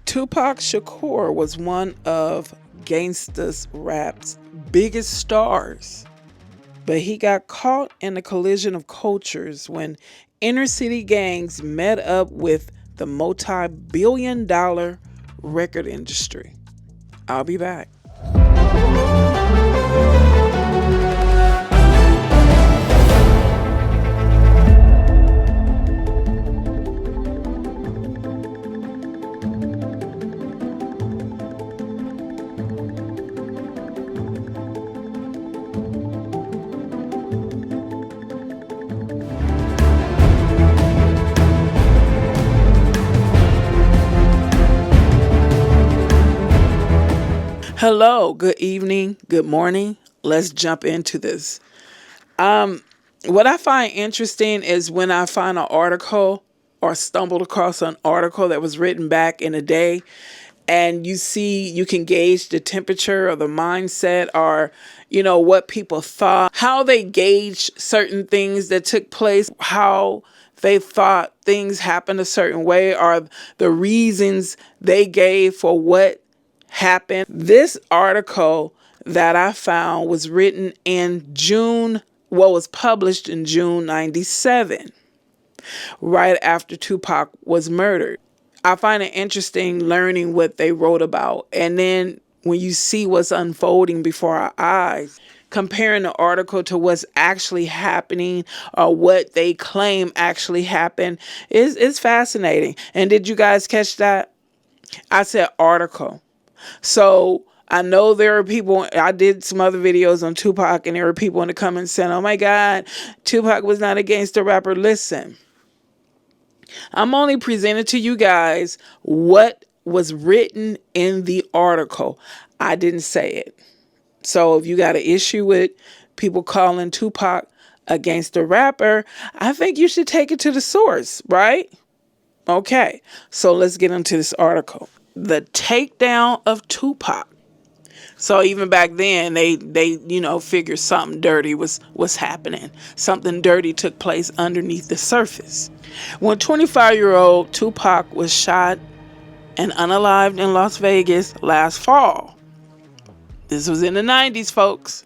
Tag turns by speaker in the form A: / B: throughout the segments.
A: Tupac Shakur was one of gangsta's rap's biggest stars, but he got caught in a collision of cultures when inner city gangs met up with the multi-billion-dollar record industry. I'll be back. Hello, good evening, good morning. Let's jump into this. What I find interesting is when I find an article or stumbled across an article that was written back in the day, and you can gauge the temperature or the mindset or, what people thought, how they gauged certain things that took place, how they thought things happened a certain way, or the reasons they gave for what happened. This article that I found was written in was published in June 97, right after Tupac was murdered. I find it interesting learning what they wrote about. And then when you see what's unfolding before our eyes, comparing the article to what's actually happening or what they claim actually happened is fascinating. And did you guys catch that? I said article. So I know there are people, I did some other videos on Tupac and there were people in the comments saying, oh my God, Tupac was not a gangster rapper. Listen, I'm only presenting to you guys what was written in the article. I didn't say it. So if you got an issue with people calling Tupac a gangster rapper, I think you should take it to the source, right? Okay, so let's get into this article. The takedown of Tupac. So even back then, they figured something dirty was happening. Something dirty took place underneath the surface. When 25-year-old Tupac was shot and unalived in Las Vegas last fall. This was in the 90s, folks.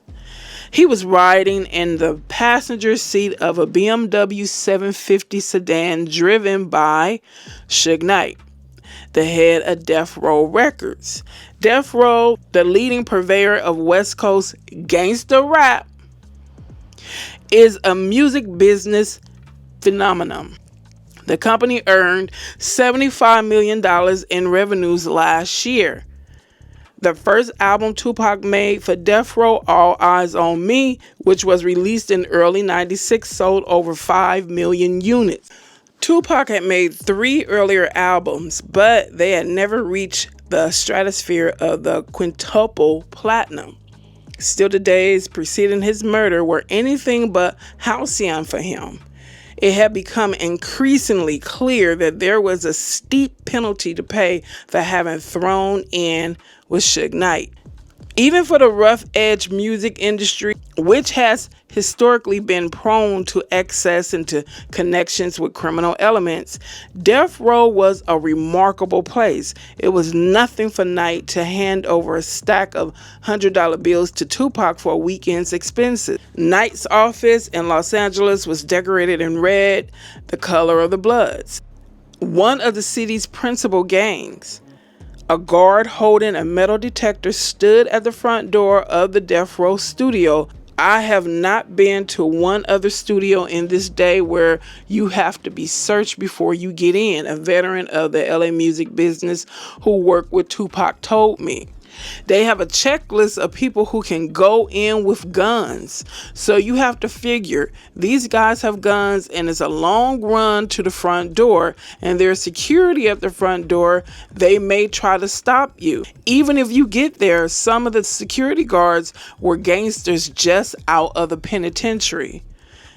A: He was riding in the passenger seat of a BMW 750 sedan driven by Suge Knight, the head of Death Row Records. Death Row, the leading purveyor of West Coast gangster rap, is a music business phenomenon. The company earned $75 million in revenues last year. The first album Tupac made for Death Row, All Eyez on Me, which was released in early 96, sold over 5 million units. Tupac had made 3 earlier albums, but they had never reached the stratosphere of the quintuple platinum. Still, the days preceding his murder were anything but halcyon for him. It had become increasingly clear that there was a steep penalty to pay for having thrown in with Suge Knight. Even for the rough edge music industry, which has historically been prone to excess and to connections with criminal elements, Death Row was a remarkable place. It was nothing for Knight to hand over a stack of $100 bills to Tupac for a weekend's expenses. Knight's office in Los Angeles was decorated in red, the color of the Bloods. One of the city's principal gangs, a guard holding a metal detector, stood at the front door of the Death Row studio. I have not been to one other studio in this day where you have to be searched before you get in. A veteran of the LA music business who worked with Tupac told me. They have a checklist of people who can go in with guns. So you have to figure these guys have guns and it's a long run to the front door and there's security at the front door. They may try to stop you. Even if you get there, some of the security guards were gangsters just out of the penitentiary.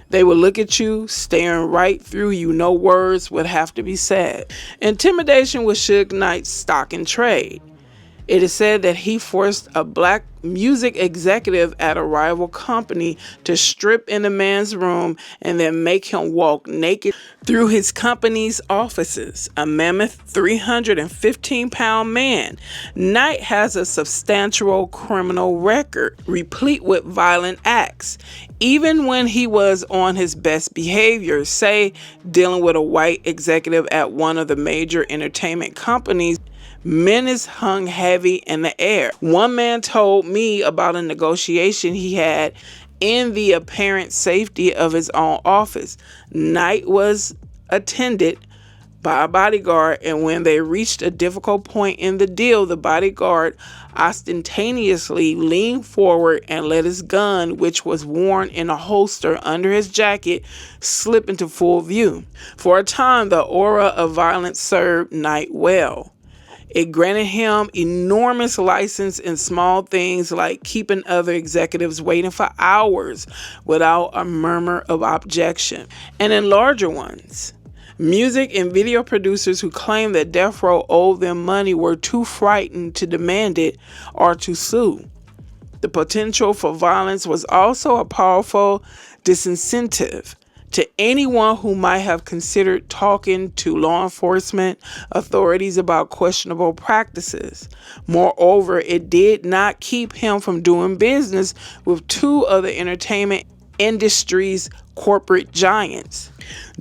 A: They would look at you, staring right through you. No words would have to be said. Intimidation was Suge Knight's stock in trade. It is said that he forced a black music executive at a rival company to strip in the man's room and then make him walk naked through his company's offices. A mammoth 315-pound man, Knight has a substantial criminal record, replete with violent acts. Even when he was on his best behavior, say dealing with a white executive at one of the major entertainment companies, menace hung heavy in the air. One man told me about a negotiation he had in the apparent safety of his own office. Knight was attended by a bodyguard, and when they reached a difficult point in the deal, the bodyguard ostentatiously leaned forward and let his gun, which was worn in a holster under his jacket, slip into full view. For a time, the aura of violence served Knight well. It granted him enormous license in small things like keeping other executives waiting for hours without a murmur of objection, and in larger ones. Music and video producers who claimed that Death Row owed them money were too frightened to demand it or to sue. The potential for violence was also a powerful disincentive to anyone who might have considered talking to law enforcement authorities about questionable practices. Moreover, it did not keep him from doing business with two of the entertainment industry's corporate giants.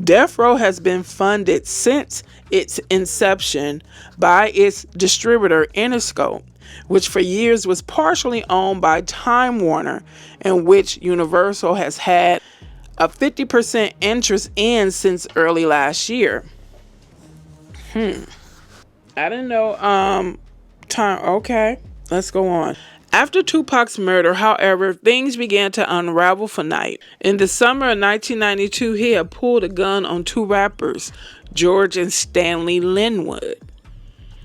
A: Death Row has been funded since its inception by its distributor Interscope, which for years was partially owned by Time Warner, and which Universal has had a 50% interest in since early last year. I didn't know. Time. Okay, let's go on. After Tupac's murder, however, things began to unravel for Knight. In the summer of 1992, he had pulled a gun on two rappers, George and Stanley Linwood,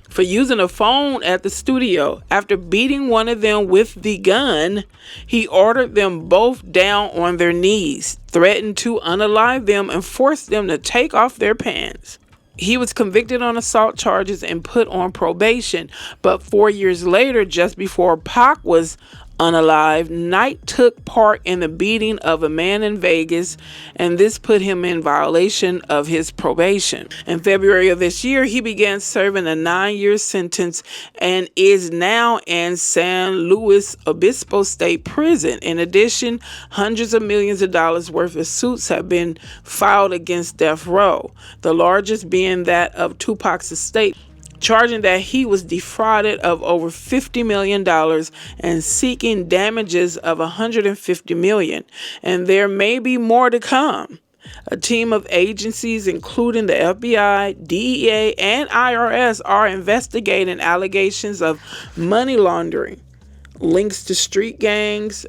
A: for using a phone at the studio. After beating one of them with the gun, he ordered them both down on their knees, threatened to unalive them, and forced them to take off their pants. He was convicted on assault charges and put on probation, but 4 years later, just before Pac was unalived, Knight took part in the beating of a man in Vegas, and this put him in violation of his probation. In February of this year, he began serving a 9-year sentence and is now in San Luis Obispo State Prison. In addition, hundreds of millions of dollars worth of suits have been filed against Death Row, the largest being that of Tupac's estate, charging that he was defrauded of over $50 million and seeking damages of $150 million. And there may be more to come. A team of agencies, including the FBI, DEA, and IRS, are investigating allegations of money laundering, links to street gangs,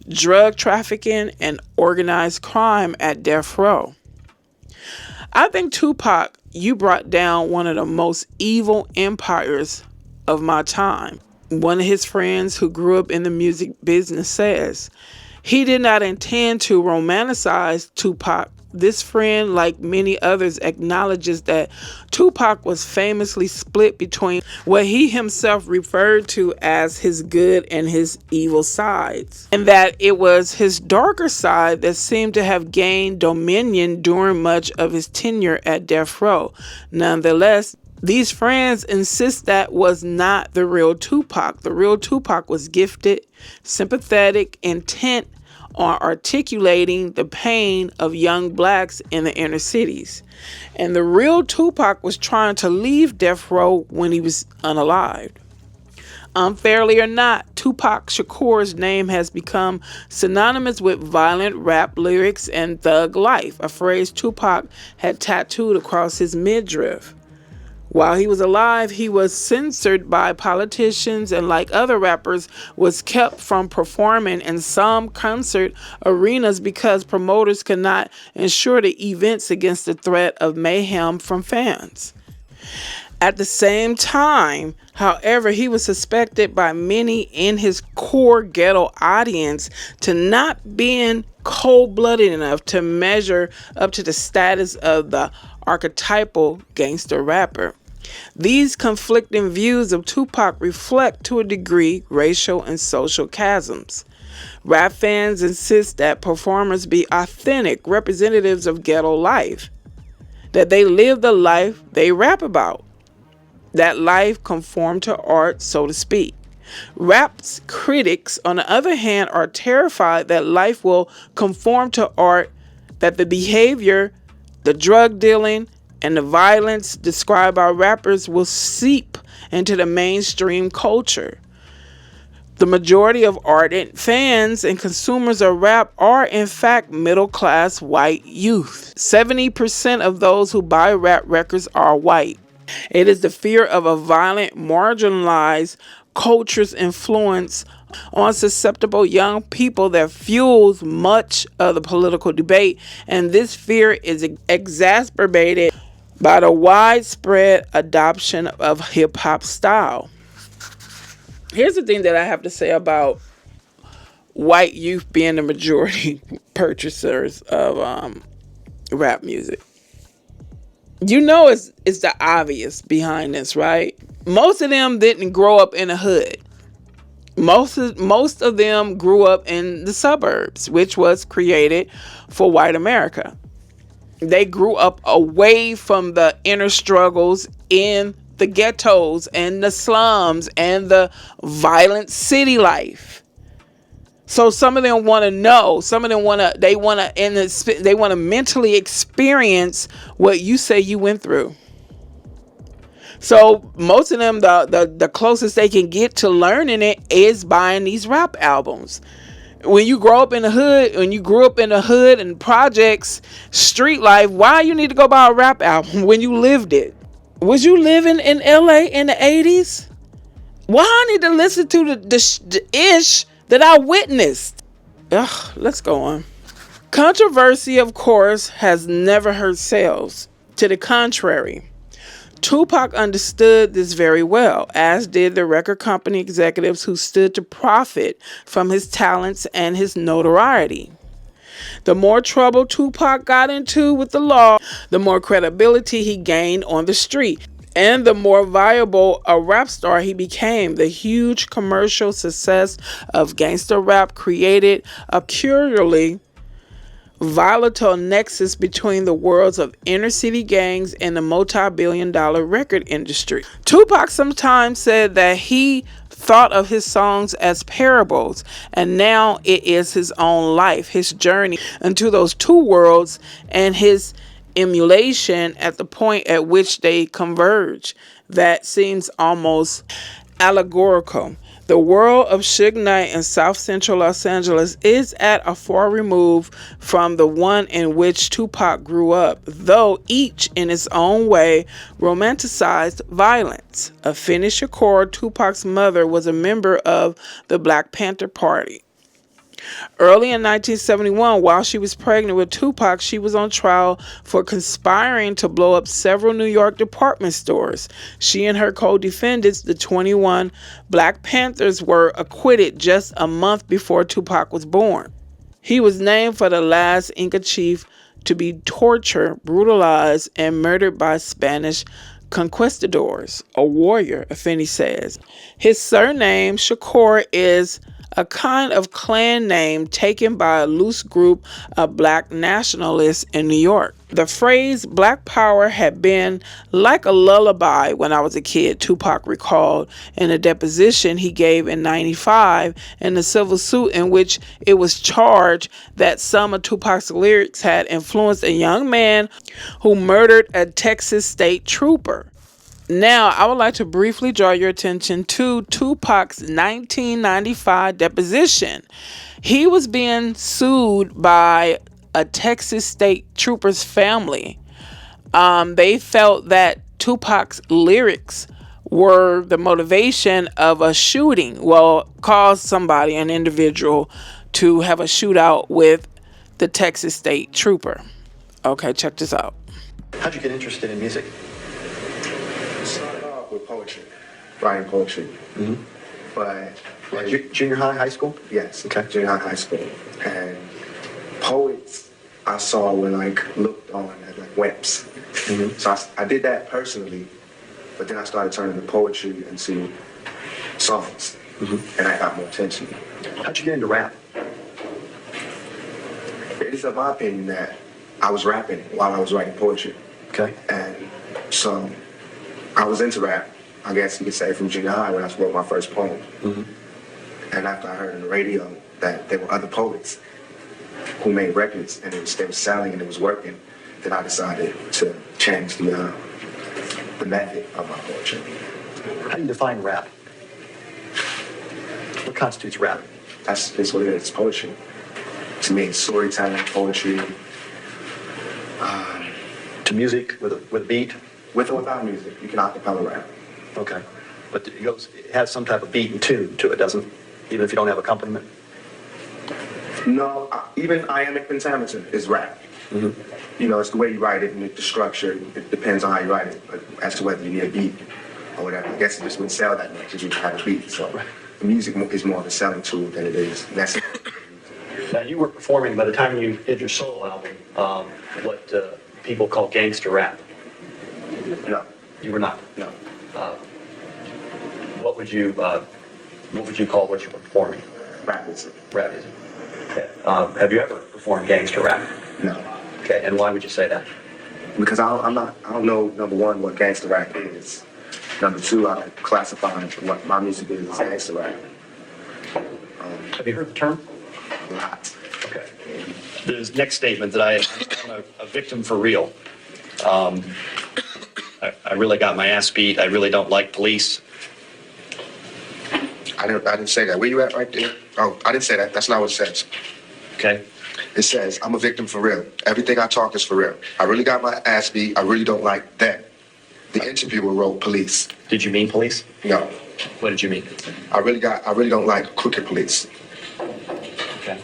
A: drug trafficking, and organized crime at Death Row. I think Tupac, you brought down one of the most evil empires of my time. One of his friends who grew up in the music business says he did not intend to romanticize Tupac. This friend, like many others, acknowledges that Tupac was famously split between what he himself referred to as his good and his evil sides, and that it was his darker side that seemed to have gained dominion during much of his tenure at Death Row. Nonetheless, these friends insist that was not the real Tupac. The real Tupac was gifted, sympathetic, intent on articulating the pain of young blacks in the inner cities. And the real Tupac was trying to leave Death Row when he was unalived. Unfairly or not, Tupac Shakur's name has become synonymous with violent rap lyrics and thug life, a phrase Tupac had tattooed across his midriff. While he was alive, he was censored by politicians and, like other rappers, was kept from performing in some concert arenas because promoters could not ensure the events against the threat of mayhem from fans. At the same time, however, he was suspected by many in his core ghetto audience to not being cold-blooded enough to measure up to the status of the archetypal gangster rapper. These conflicting views of Tupac reflect, to a degree, racial and social chasms. Rap fans insist that performers be authentic representatives of ghetto life, that they live the life they rap about, that life conform to art, so to speak. Rap's critics, on the other hand, are terrified that life will conform to art, that the behavior, the drug dealing, and the violence described by rappers will seep into the mainstream culture. The majority of ardent fans and consumers of rap are, in fact, middle-class white youth. 70% of those who buy rap records are white. It is the fear of a violent, marginalized culture's influence on susceptible young people that fuels much of the political debate, and this fear is exacerbated by the widespread adoption of hip-hop style. Here's the thing that I have to say about white youth being the majority purchasers of rap music. You know, it's the obvious behind this, right? Most of them didn't grow up in a hood. Most of them grew up in the suburbs, which was created for white America. They grew up away from the inner struggles in the ghettos and the slums and the violent city life. So some of them want to know. Some of them want to mentally experience what you say you went through. So most of them, the closest they can get to learning it is buying these rap albums. When you grow up in the hood, when you grew up in the hood and projects, street life, why you need to go buy a rap album when you lived it? Was you living in LA in the 80s? Why I need to listen to the ish that I witnessed? Ugh, let's go on. Controversy, of course, has never hurt sales. To the contrary, Tupac understood this very well, as did the record company executives who stood to profit from his talents and his notoriety. The more trouble Tupac got into with the law, the more credibility he gained on the street, and the more viable a rap star he became. The huge commercial success of gangster rap created a peculiarly volatile nexus between the worlds of inner city gangs and the multi-billion-dollar record industry. Tupac sometimes said that he thought of his songs as parables, and now it is his own life, his journey into those two worlds, and his emulation at the point at which they converge that seems almost allegorical. The world of Suge Knight in South Central Los Angeles is at a far remove from the one in which Tupac grew up, though each in its own way romanticized violence. Afeni Shakur, Tupac's mother, was a member of the Black Panther Party. Early in 1971, while she was pregnant with Tupac, she was on trial for conspiring to blow up several New York department stores. She and her co-defendants, the 21 Black Panthers, were acquitted just a month before Tupac was born. He was named for the last Inca chief to be tortured, brutalized, and murdered by Spanish conquistadors. A warrior, Afeni says. His surname, Shakur, is a kind of clan name taken by a loose group of black nationalists in New York. The phrase Black Power had been like a lullaby when I was a kid, Tupac recalled in a deposition he gave in '95 in a civil suit in which it was charged that some of Tupac's lyrics had influenced a young man who murdered a Texas state trooper. Now, I would like to briefly draw your attention to Tupac's 1995 deposition. He was being sued by a Texas state trooper's family. They felt that Tupac's lyrics were the motivation of a shooting. Well, caused somebody, an individual, to have a shootout with the Texas state trooper. Okay, check this out.
B: How'd you get interested in music? With poetry, writing poetry. Mm-hmm. But junior high school? Yes. Okay. Junior high school. And poets I saw were like looked on as like wimps. Mm-hmm. So I did that personally, But then I started turning the poetry into songs, and I got more attention.
C: How'd you get into rap?
B: It is, in my opinion, that I was rapping while I was writing poetry.
C: Okay.
B: And so I was into rap, I guess you could say, from junior high when I wrote my first poem. And after I heard on the radio that there were other poets who made records and they were selling and it was working, then I decided to change the method of my poetry.
C: How do you define rap? What constitutes rap?
B: That's what it is, it's poetry. To me, it's storytelling, poetry.
C: To music with a beat?
B: With or without music, you can acapella rap.
C: Okay. But it has some type of beat and tune to it, doesn't it? Even if you don't have accompaniment?
B: No, even iambic pentameter is rap. You know, it's the way you write it and the structure. It depends on how you write it, as to whether you need a beat or whatever. I guess it just wouldn't sell that much if you have a beat. So the music is more of a selling tool than it is necessary.
C: Now, you were performing, by the time you did your solo album, what people call gangster rap.
B: No.
C: You were not?
B: No.
C: What would you call what you were performing?
B: Rap music.
C: Rap music. Okay. Have you ever performed gangster rap?
B: No.
C: Okay, and why would you say that?
B: Because I don't know, number one, what gangster rap is. Number two, I don't classify what my music is as gangster rap.
C: Have you heard the term?
B: A lot.
C: Okay. This next statement that I'm a victim for real. I really got my ass beat. I really don't like police.
B: I didn't say that. Where you at right there? Oh, I didn't say that. That's not what it says.
C: Okay.
B: It says, I'm a victim for real. Everything I talk is for real. I really got my ass beat. I really don't like that. The interviewer wrote police.
C: Did you mean police?
B: No.
C: What did you mean?
B: I really don't like crooked police.
C: Okay.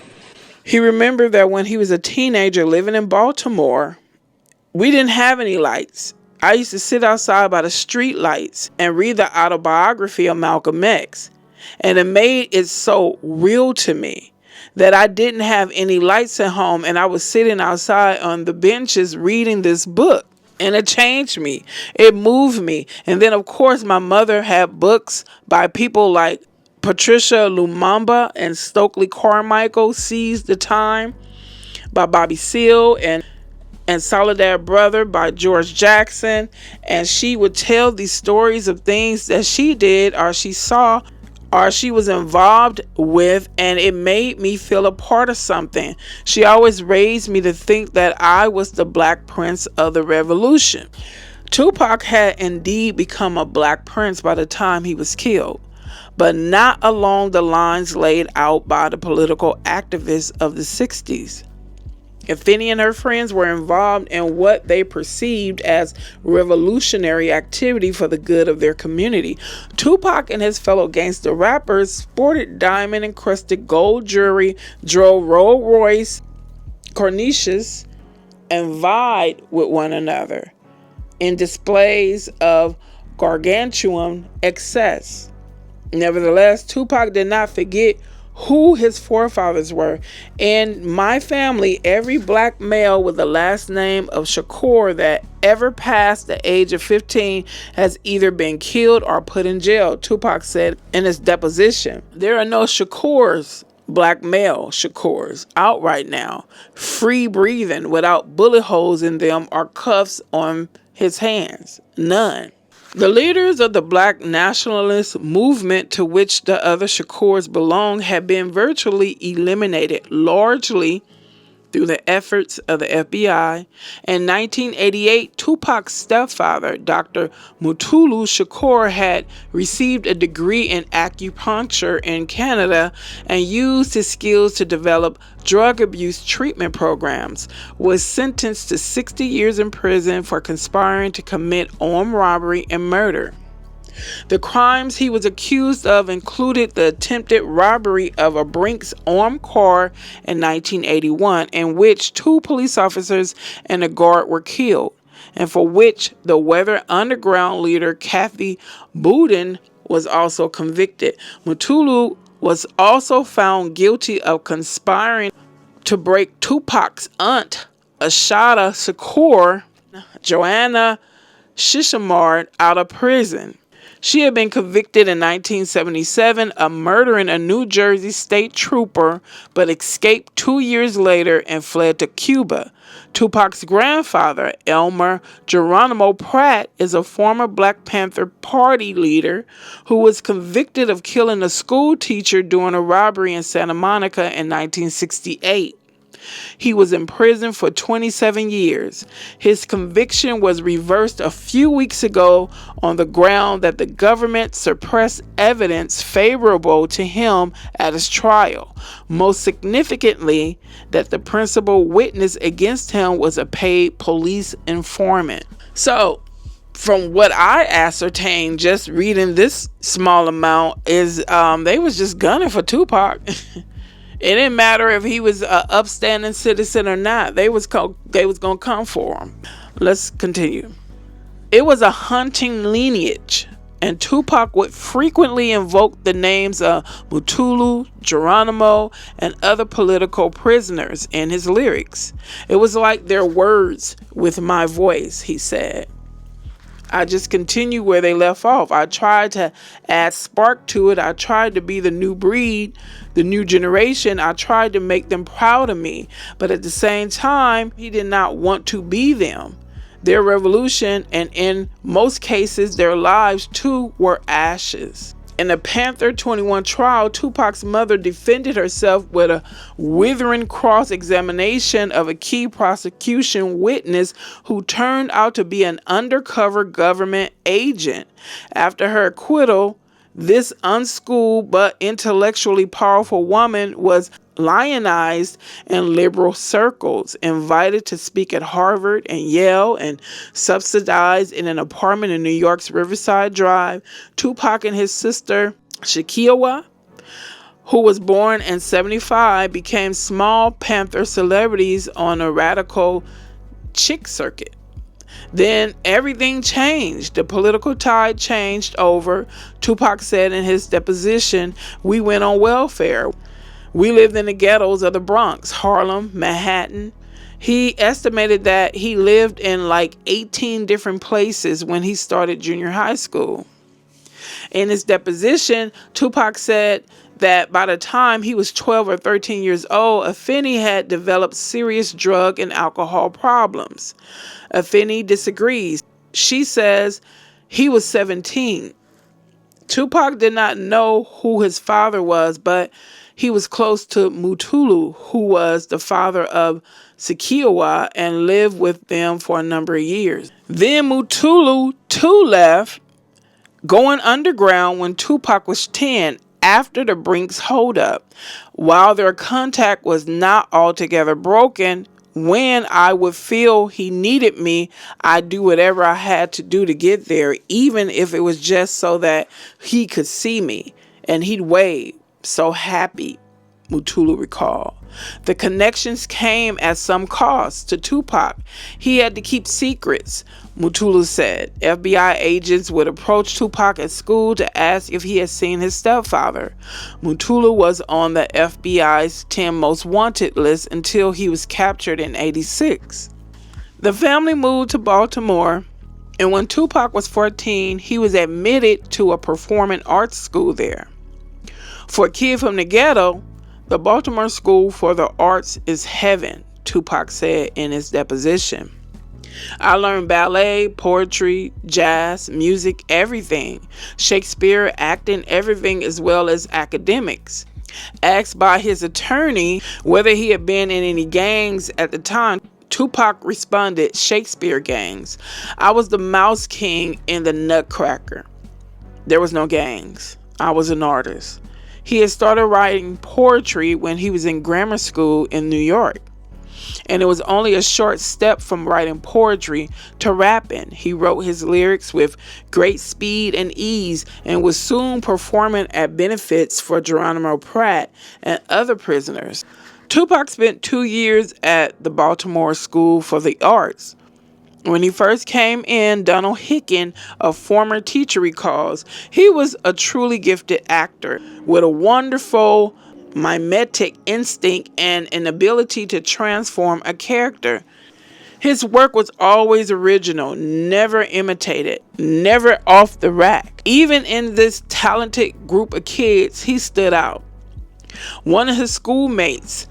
A: He remembered that when he was a teenager living in Baltimore, we didn't have any lights. I used to sit outside by the street lights and read the autobiography of Malcolm X. And it made it so real to me that I didn't have any lights at home and I was sitting outside on the benches reading this book. And it changed me. It moved me. And then, of course, my mother had books by people like Patricia Lumumba and Stokely Carmichael, Seize the Time by Bobby Seale, and Soledad Brother by George Jackson. And she would tell these stories of things that she did or she saw or she was involved with, and it made me feel a part of something. She always raised me to think that I was the Black Prince of the Revolution. Tupac had indeed become a Black Prince by the time he was killed, but not along the lines laid out by the political activists of the 60s. Afeni and her friends were involved in what they perceived as revolutionary activity for the good of their community. Tupac and his fellow gangster rappers sported diamond-encrusted gold jewelry, drove Rolls-Royce Corniches, and vied with one another in displays of gargantuan excess. Nevertheless, Tupac did not forget who his forefathers were. In my family, every black male with the last name of Shakur that ever passed the age of 15 has either been killed or put in jail, Tupac said in his deposition. There are no Shakurs, black male Shakurs, out right now, free breathing without bullet holes in them or cuffs on his hands. None. The leaders of the Black nationalist movement to which the other Shakurs belong had been virtually eliminated, largely through the efforts of the FBI. In 1988, Tupac's stepfather, Dr. Mutulu Shakur, had received a degree in acupuncture in Canada and used his skills to develop drug abuse treatment programs, was sentenced to 60 years in prison for conspiring to commit armed robbery and murder. The crimes he was accused of included the attempted robbery of a Brinks armed car in 1981, in which 2 police officers and a guard were killed, and for which the Weather Underground leader Kathy Boudin was also convicted. Mutulu was also found guilty of conspiring to break Tupac's aunt, Ashada Shakur, Joanna Shishamard out of prison. She had been convicted in 1977 of murdering a New Jersey state trooper, but escaped 2 years later and fled to Cuba. Tupac's grandfather, Elmer Geronimo Pratt, is a former Black Panther Party leader who was convicted of killing a school teacher during a robbery in Santa Monica in 1968. He was in prison for 27 years. His conviction was reversed a few weeks ago on the ground that the government suppressed evidence favorable to him at his trial. Most significantly, that the principal witness against him was a paid police informant. So, from what I ascertained just reading this small amount is they was just gunning for Tupac. It didn't matter if he was an upstanding citizen or not. They was gonna come for him. Let's continue. It was a hunting lineage, and Tupac would frequently invoke the names of Mutulu, Geronimo, and other political prisoners in his lyrics. It was like their words with my voice, he said. I just continue where they left off. I tried to add spark to it. I tried to be the new breed, the new generation. I tried to make them proud of me. But at the same time, he did not want to be them. Their revolution, and in most cases, their lives too, were ashes. In the Panther 21 trial, Tupac's mother defended herself with a withering cross-examination of a key prosecution witness who turned out to be an undercover government agent. After her acquittal, this unschooled but intellectually powerful woman was lionized in liberal circles, invited to speak at Harvard and Yale, and subsidized in an apartment in New York's Riverside Drive. Tupac and his sister, Shakiwa, who was born in 1975, became small Panther celebrities on a radical chick circuit. Then everything changed. The political tide changed over. Tupac said in his deposition, "We went on welfare. We lived in the ghettos of the Bronx, Harlem, Manhattan." He estimated that he lived in like 18 different places when he started junior high school. In his deposition, Tupac said that by the time he was 12 or 13 years old, Afeni had developed serious drug and alcohol problems. Afeni disagrees. She says he was 17. Tupac did not know who his father was, but he was close to Mutulu, who was the father of Shakiwa, and lived with them for a number of years. Then Mutulu too left, going underground when Tupac was 10, after the Brinks holdup. While their contact was not altogether broken, when I would feel he needed me, I'd do whatever I had to do to get there, even if it was just so that he could see me, and he'd wave, so happy, Mutulu recalled. The connections came at some cost to Tupac. He had to keep secrets, Mutulu said. FBI agents would approach Tupac at school to ask if he had seen his stepfather. Mutulu was on the FBI's 10 most wanted list until he was captured in 1986. The family moved to Baltimore, and when Tupac was 14, he was admitted to a performing arts school there. For a kid from the ghetto, the Baltimore School for the Arts is heaven, Tupac said in his deposition. I learned ballet, poetry, jazz, music, everything. Shakespeare, acting, everything, as well as academics. Asked by his attorney whether he had been in any gangs at the time, Tupac responded, "Shakespeare gangs. I was the Mouse King in the Nutcracker. There was no gangs. I was an artist." He had started writing poetry when he was in grammar school in New York. And it was only a short step from writing poetry to rapping. He wrote his lyrics with great speed and ease and was soon performing at benefits for Geronimo Pratt and other prisoners. Tupac spent 2 years at the Baltimore School for the Arts. When he first came in, Donald Hicken, a former teacher, recalls, he was a truly gifted actor with a wonderful mimetic instinct and an ability to transform a character. His work was always original, never imitated, never off the rack. Even in this talented group of kids, he stood out. One of his schoolmates,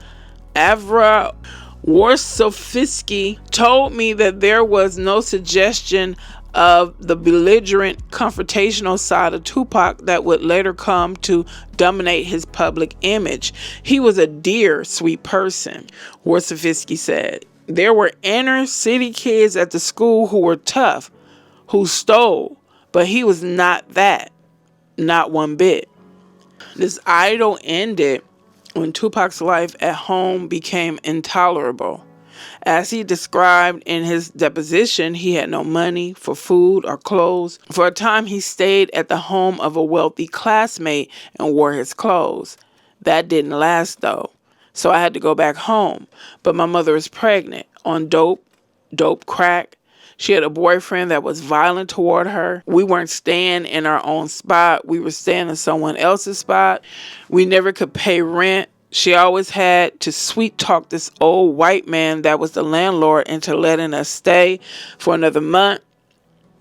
A: Avra Warsofsky, told me that there was no suggestion of the belligerent, confrontational side of Tupac that would later come to dominate his public image. He was a dear, sweet person, Warsofsky said. There were inner city kids at the school who were tough, who stole, but he was not that, not one bit. This idyll ended when Tupac's life at home became intolerable. As he described in his deposition, he had no money for food or clothes. For a time, he stayed at the home of a wealthy classmate and wore his clothes. That didn't last, though. So I had to go back home. But my mother was pregnant on dope crack. She had a boyfriend that was violent toward her. We weren't staying in our own spot. We were staying in someone else's spot. We never could pay rent. She always had to sweet talk this old white man that was the landlord into letting us stay for another month.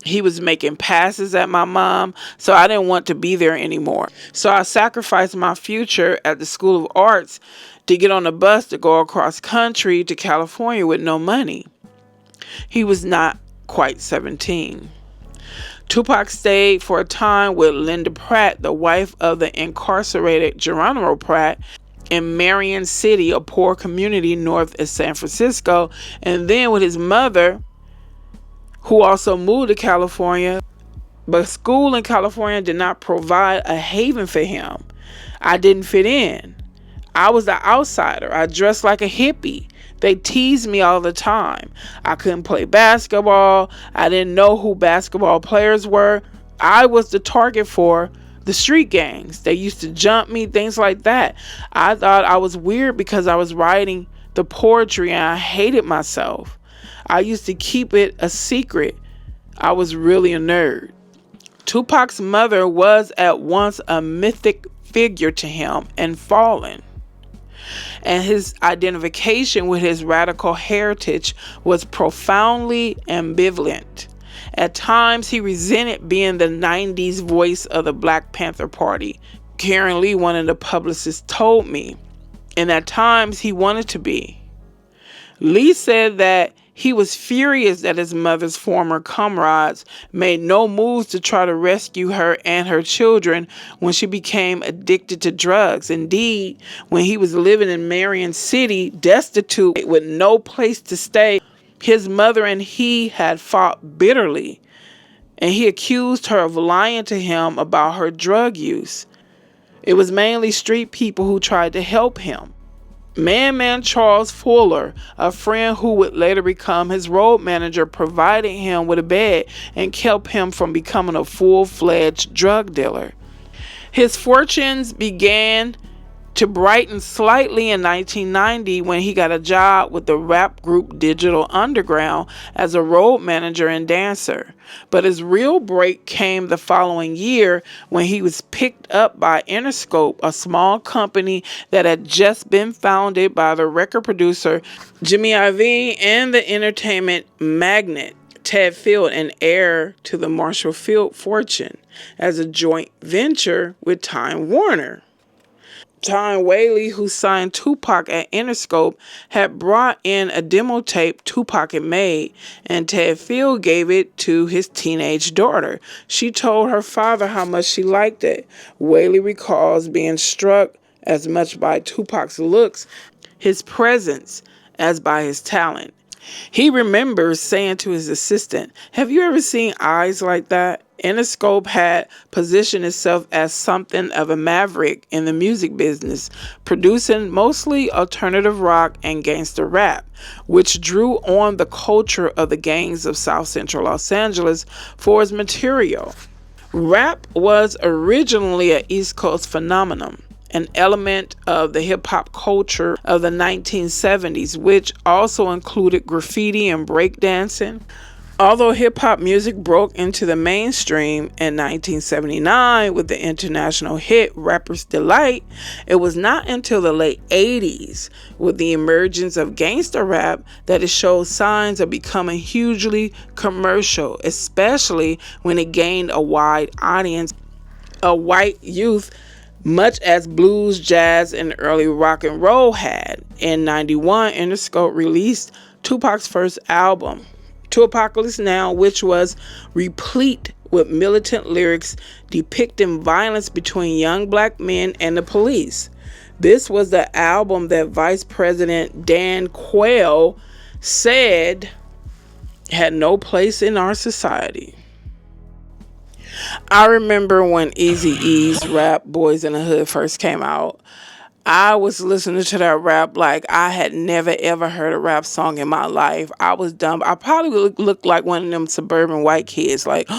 A: He was making passes at my mom, so I didn't want to be there anymore. So I sacrificed my future at the School of Arts to get on a bus to go across country to California with no money. He was not quite 17. Tupac stayed for a time with Linda Pratt, the wife of the incarcerated Geronimo Pratt, in Marion City, a poor community north of San Francisco, and then with his mother, who also moved to California. But school in California did not provide a haven for him. I didn't fit in. I was the outsider. I dressed like a hippie. They teased me all the time. I couldn't play basketball. I didn't know who basketball players were. I was the target for the street gangs. They used to jump me, things like that. I thought I was weird because I was writing the poetry and I hated myself. I used to keep it a secret. I was really a nerd. Tupac's mother was at once a mythic figure to him and fallen. And his identification with his radical heritage was profoundly ambivalent. At times, he resented being the 90s voice of the Black Panther Party. Karen Lee, one of the publicists, told me. And at times, he wanted to be. Lee said that he was furious that his mother's former comrades made no moves to try to rescue her and her children when she became addicted to drugs. Indeed, when he was living in Marion City, destitute with no place to stay, his mother and he had fought bitterly, and he accused her of lying to him about her drug use. It was mainly street people who tried to help him. Man Charles Fuller, a friend who would later become his road manager, provided him with a bed and kept him from becoming a full-fledged drug dealer. His fortunes began to brighten slightly in 1990 when he got a job with the rap group Digital Underground as a road manager and dancer. But his real break came the following year when he was picked up by Interscope, a small company that had just been founded by the record producer Jimmy Iovine and the entertainment magnate Ted Field, and heir to the Marshall Field fortune, as a joint venture with Time Warner. Tom Whaley, who signed Tupac at Interscope, had brought in a demo tape Tupac had made, and Ted Field gave it to his teenage daughter. She told her father how much she liked it. Whaley recalls being struck as much by Tupac's looks, his presence, as by his talent. He remembers saying to his assistant, "Have you ever seen eyes like that?" Interscope had positioned itself as something of a maverick in the music business, producing mostly alternative rock and gangster rap, which drew on the culture of the gangs of South Central Los Angeles for its material. Rap was originally an East Coast phenomenon, an element of the hip-hop culture of the 1970s, which also included graffiti and breakdancing. Although hip-hop music broke into the mainstream in 1979 with the international hit Rapper's Delight, it was not until the late 80s with the emergence of gangster rap that it showed signs of becoming hugely commercial, especially when it gained a wide audience, a white youth, much as blues, jazz, and early rock and roll had. In 91, Interscope released Tupac's first album, Tupacalypse Now, which was replete with militant lyrics depicting violence between young black men and the police. This was the album that Vice President Dan Quayle said had no place in our society. I remember when Eazy-E's rap Boys in the Hood first came out. I was listening to that rap like I had never ever heard a rap song in my life. I was dumb. I probably looked like one of them suburban white kids, like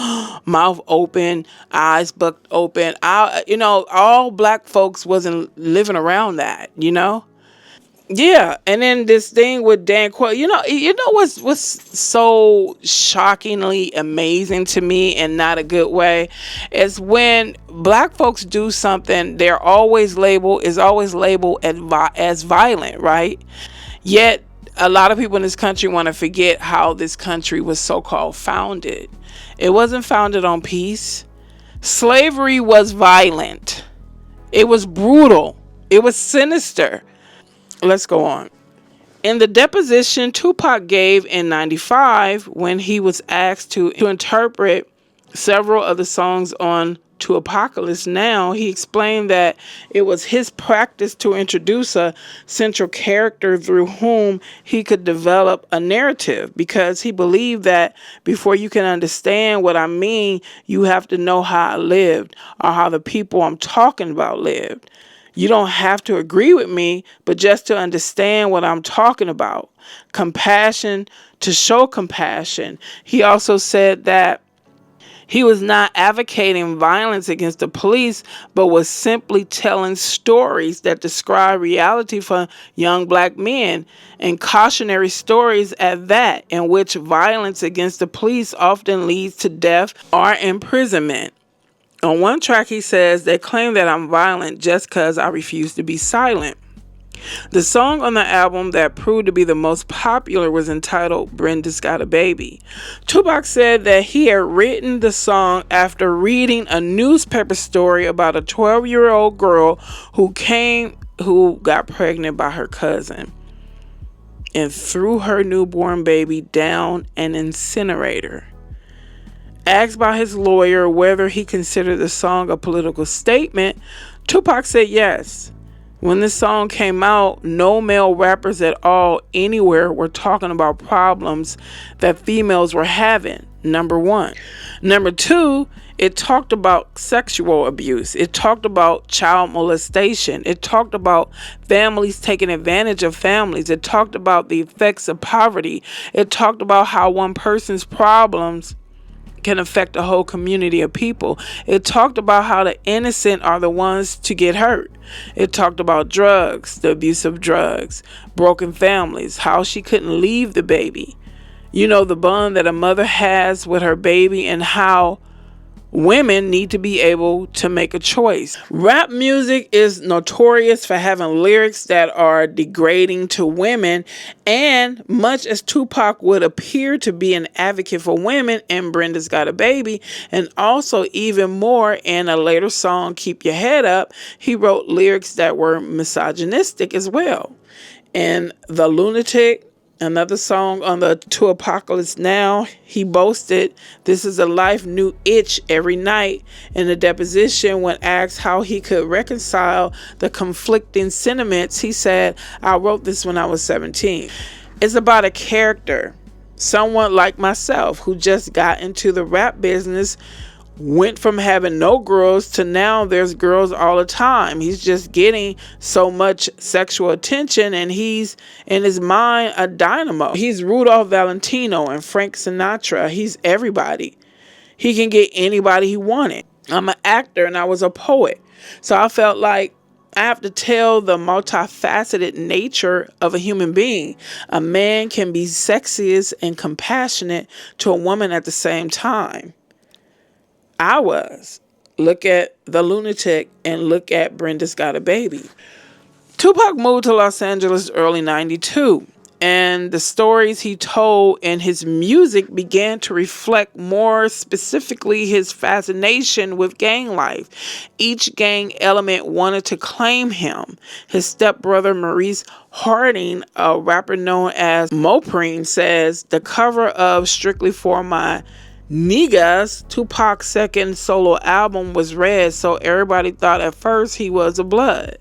A: mouth open, eyes bucked open. All black folks wasn't living around that, Yeah, and then this thing with Dan Quayle, what's so shockingly amazing to me in not a good way is when black folks do something, they're always labeled as violent, right? Yet a lot of people in this country want to forget how this country was so-called founded. It wasn't founded on peace. Slavery was violent. It was brutal. It was sinister. Let's go on. In the deposition Tupac gave in 95 when he was asked to interpret several of the songs on Tupacalypse Now, he explained that it was his practice to introduce a central character through whom he could develop a narrative, because he believed that before you can understand what I mean, you have to know how I lived or how the people I'm talking about lived. You don't have to agree with me, but just to understand what I'm talking about. Compassion, to show compassion. He also said that he was not advocating violence against the police, but was simply telling stories that describe reality for young black men, and cautionary stories at that, in which violence against the police often leads to death or imprisonment. On one track he says, they claim that I'm violent just because I refuse to be silent. The song on the album that proved to be the most popular was entitled Brenda's Got a Baby. Tupac said that he had written the song after reading a newspaper story about a 12-year-old girl who got pregnant by her cousin and threw her newborn baby down an incinerator. Asked by his lawyer whether he considered the song a political statement, Tupac said yes. When this song came out, no male rappers at all anywhere were talking about problems that females were having, number one. Number two, it talked about sexual abuse. It talked about child molestation. It talked about families taking advantage of families. It talked about the effects of poverty. It talked about how one person's problems can affect a whole community of people. It talked about how the innocent are the ones to get hurt. It talked about drugs, the abuse of drugs, broken families, how she couldn't leave the baby. The bond that a mother has with her baby, and how women need to be able to make a choice. Rap music is notorious for having lyrics that are degrading to women, and much as Tupac would appear to be an advocate for women in Brenda's Got a Baby, and also even more in a later song, Keep Your Head Up, he wrote lyrics that were misogynistic as well. In The Lunatic, another song on the Tupacalypse Now, he boasted, "This is a life new itch every night." In the deposition, when asked how he could reconcile the conflicting sentiments, he said, "I wrote this when I was 17. It's about a character, someone like myself who just got into the rap business, went from having no girls to now there's girls all the time. He's just getting so much sexual attention, and he's in his mind a dynamo. He's Rudolph Valentino and Frank Sinatra. He's everybody. He can get anybody he wanted. I'm an actor and I was a poet. So I felt like I have to tell the multifaceted nature of a human being. A man can be sexiest and compassionate to a woman at the same time. I was. Look at The Lunatic and look at Brenda's Got a Baby. Tupac moved to Los Angeles early 92, and the stories he told in his music began to reflect more specifically his fascination with gang life. Each gang element wanted to claim him. His stepbrother Maurice Harding, a rapper known as Mopreme, says the cover of Strictly For My Niggas, Tupac's second solo album, was red, so everybody thought at first he was a Blood.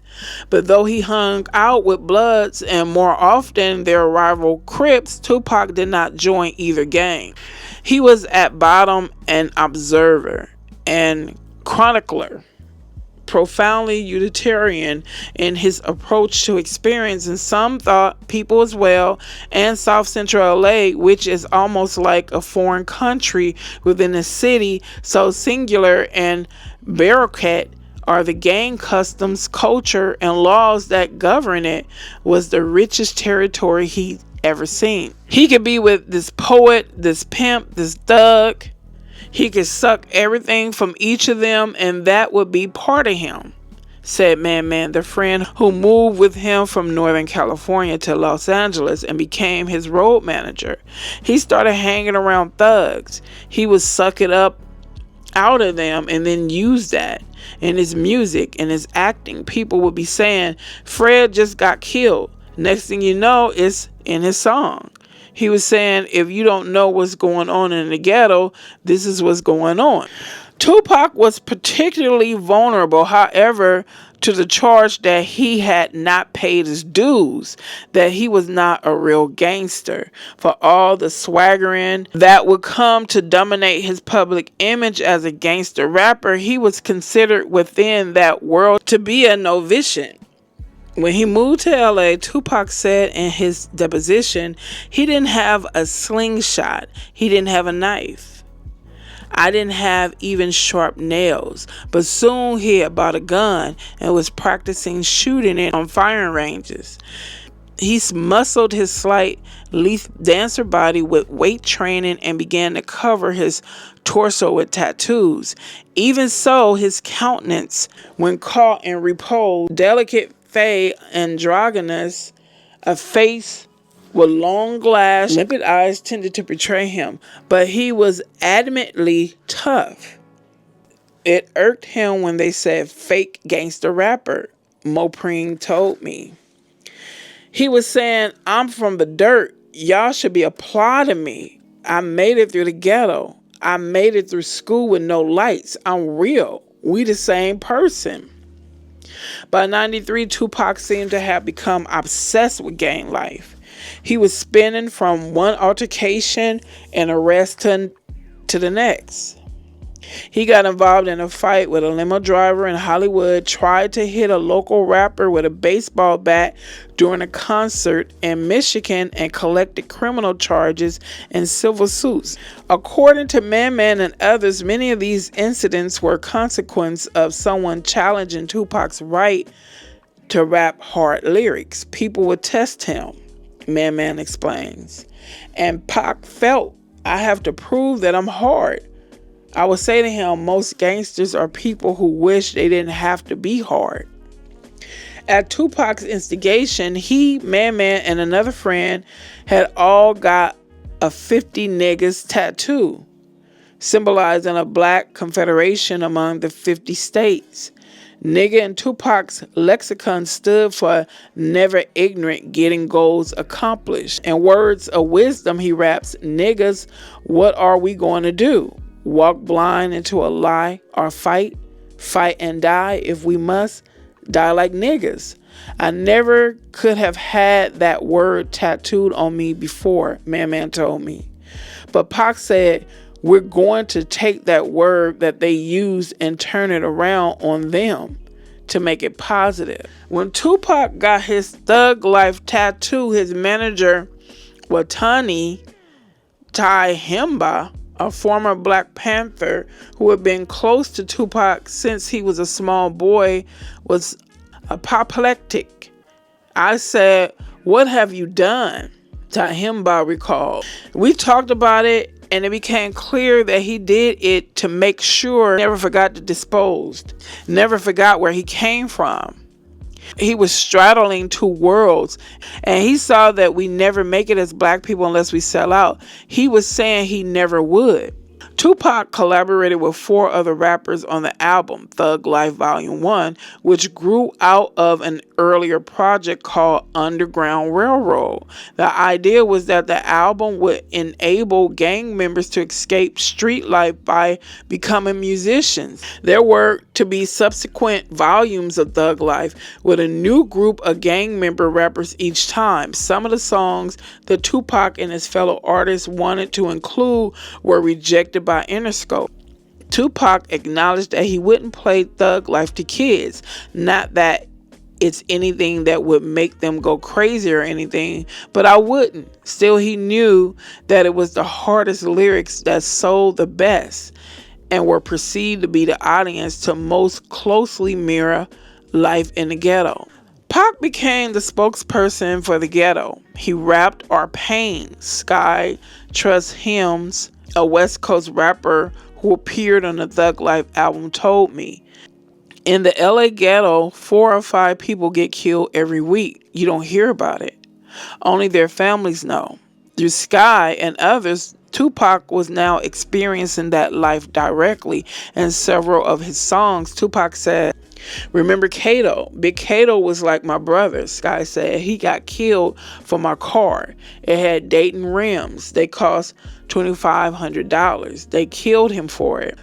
A: But though he hung out with Bloods and more often their rival Crips, Tupac did not join either gang. He was at bottom an observer and chronicler, profoundly utilitarian in his approach to experience, and some thought people as well, and South Central LA, which is almost like a foreign country within a city so singular and bureaucratic are the gang customs, culture, and laws that govern it, was the richest territory he'd ever seen. He could be with this poet, this pimp, this thug. He could suck everything from each of them, and that would be part of him, said Man, the friend who moved with him from Northern California to Los Angeles and became his road manager. He started hanging around thugs. He would suck it up out of them and then use that in his music and his acting. People would be saying, Fred just got killed. Next thing you know, it's in his song. He was saying, if you don't know what's going on in the ghetto, this is what's going on. Tupac was particularly vulnerable, however, to the charge that he had not paid his dues, that he was not a real gangster. For all the swaggering that would come to dominate his public image as a gangster rapper, he was considered within that world to be a novitiate. When he moved to LA, Tupac said in his deposition, he didn't have a slingshot. He didn't have a knife. I didn't have even sharp nails, but soon he had bought a gun and was practicing shooting it on firing ranges. He muscled his slight, lithe dancer body with weight training and began to cover his torso with tattoos. Even so, his countenance, when caught in repose, delicate, fey, androgynous, a face with long glass, limpid eyes tended to betray him, but he was adamantly tough. It irked him when they said fake gangster rapper, Mopreme told me. He was saying, I'm from the dirt. Y'all should be applauding me. I made it through the ghetto. I made it through school with no lights. I'm real. We the same person. By 93, Tupac seemed to have become obsessed with gang life. He was spinning from one altercation and arrest to the next. He got involved in a fight with a limo driver in Hollywood, tried to hit a local rapper with a baseball bat during a concert in Michigan, and collected criminal charges and civil suits. According to Man and others, many of these incidents were consequence of someone challenging Tupac's right to rap hard lyrics. People would test him, Man explains. And Pac felt, I have to prove that I'm hard. I would say to him, most gangsters are people who wish they didn't have to be hard. At Tupac's instigation, he, Man, and another friend had all got a 50 niggas tattoo, symbolizing a black confederation among the 50 states. Nigga in Tupac's lexicon stood for never ignorant, getting goals accomplished. In words of wisdom, he raps, niggas, what are we going to do? Walk blind into a lie or fight and die if we must, die like niggas. I never could have had that word tattooed on me before, Man told me. But Pac said, we're going to take that word that they used and turn it around on them to make it positive. When Tupac got his Thug Life tattoo, his manager, Watani Tai Himba, a former Black Panther who had been close to Tupac since he was a small boy, was apoplectic. I said, "What have you done?" Tahimba recalled. "We talked about it, and it became clear that he did it to make sure he never forgot to dispose, never forgot where he came from. He was straddling two worlds, and he saw that we never make it as black people unless we sell out. He was saying he never would." Tupac collaborated with 4 other rappers on the album, Thug Life Volume 1, which grew out of an earlier project called Underground Railroad. The idea was that the album would enable gang members to escape street life by becoming musicians. There were to be subsequent volumes of Thug Life with a new group of gang member rappers each time. Some of the songs that Tupac and his fellow artists wanted to include were rejected by Interscope. Tupac acknowledged that he wouldn't play Thug Life to kids, not that it's anything that would make them go crazy or anything, but I wouldn't. Still, he knew that it was the hardest lyrics that sold the best and were perceived to be the audience to most closely mirror life in the ghetto. Pac became the spokesperson for the ghetto. He rapped our pain. Sky Trust Hymns, a West Coast rapper who appeared on the Thug Life album, told me, "In the LA ghetto, 4 or 5 people get killed every week. You don't hear about it. Only their families know." Through Sky and others, Tupac was now experiencing that life directly. In several of his songs, Tupac said, "Remember Kato? Big Kato was like my brother." Sky said, "He got killed for my car. It had Dayton rims. They cost $2,500. They killed him for it."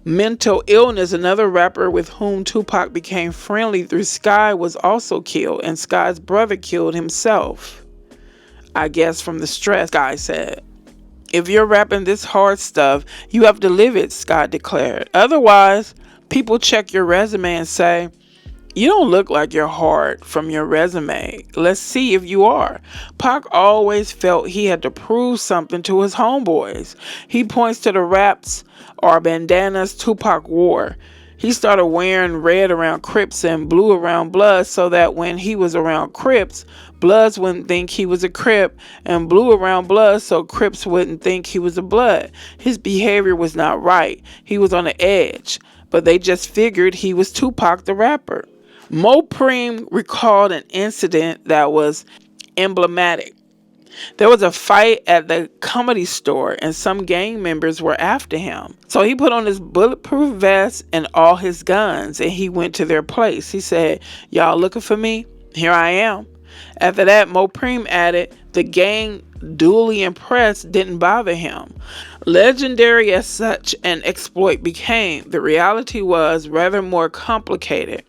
A: Mental Illness, another rapper with whom Tupac became friendly through Sky, was also killed, and Sky's brother killed himself. "I guess from the stress," Sky said. "If you're rapping this hard stuff, you have to live it," Scott declared. "Otherwise, people check your resume and say, 'You don't look like you're hard from your resume. Let's see if you are.'" Pac always felt he had to prove something to his homeboys. He points to the wraps or bandanas Tupac wore. He started wearing red around Crips and blue around Bloods so that when he was around Crips, Bloods wouldn't think he was a Crip, and blue around Bloods so Crips wouldn't think he was a Blood. His behavior was not right. He was on the edge, but they just figured he was Tupac the rapper. Mo Preem recalled an incident that was emblematic. There was a fight at the Comedy Store and some gang members were after him. So he put on his bulletproof vest and all his guns and he went to their place. He said, "Y'all looking for me? Here I am." After that, Mo Preem added, "The gang, duly impressed, didn't bother him." Legendary as such an exploit became, the reality was rather more complicated.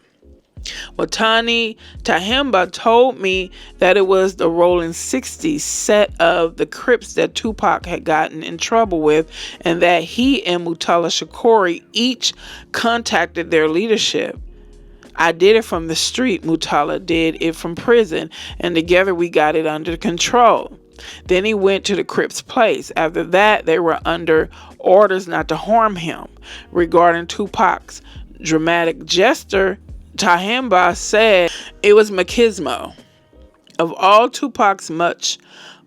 A: Watani Tahimba told me that it was the Rolling 60s set of the Crips that Tupac had gotten in trouble with, and that he and Mutala Shakori each contacted their leadership. "I did it from the street, Mutala did it from prison, and together we got it under control." Then he went to the Crips' place. After that, they were under orders not to harm him. Regarding Tupac's dramatic gesture, Tahimba said it was machismo. Of all Tupac's much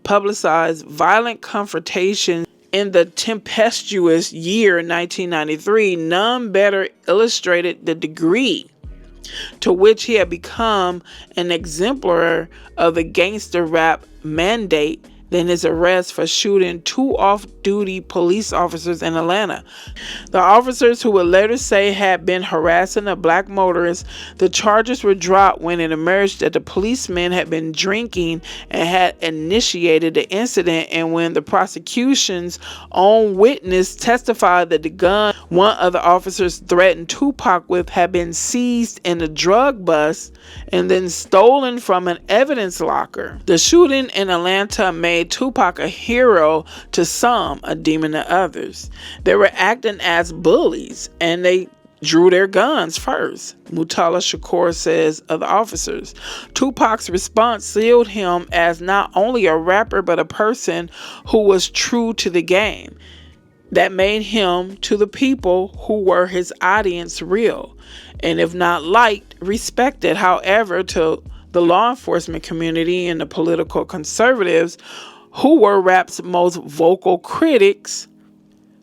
A: publicized violent confrontations in the tempestuous year 1993, none better illustrated the degree to which he had become an exemplar of the gangster rap mandate than his arrest for shooting 2 off-duty police officers in Atlanta. The officers, who would later say had been harassing a black motorist, the charges were dropped when it emerged that the policemen had been drinking and had initiated the incident, and when the prosecution's own witness testified that the gun one of the officers threatened Tupac with had been seized in a drug bust and then stolen from an evidence locker. The shooting in Atlanta made Tupac a hero to some, a demon to others. They were acting as bullies and they drew their guns first, Mutala Shakur says of the officers. Tupac's response sealed him as not only a rapper but a person who was true to the game. that made him to the people who were his audience real, and if not liked, respected. However, to the law enforcement community and the political conservatives, who were rap's most vocal critics,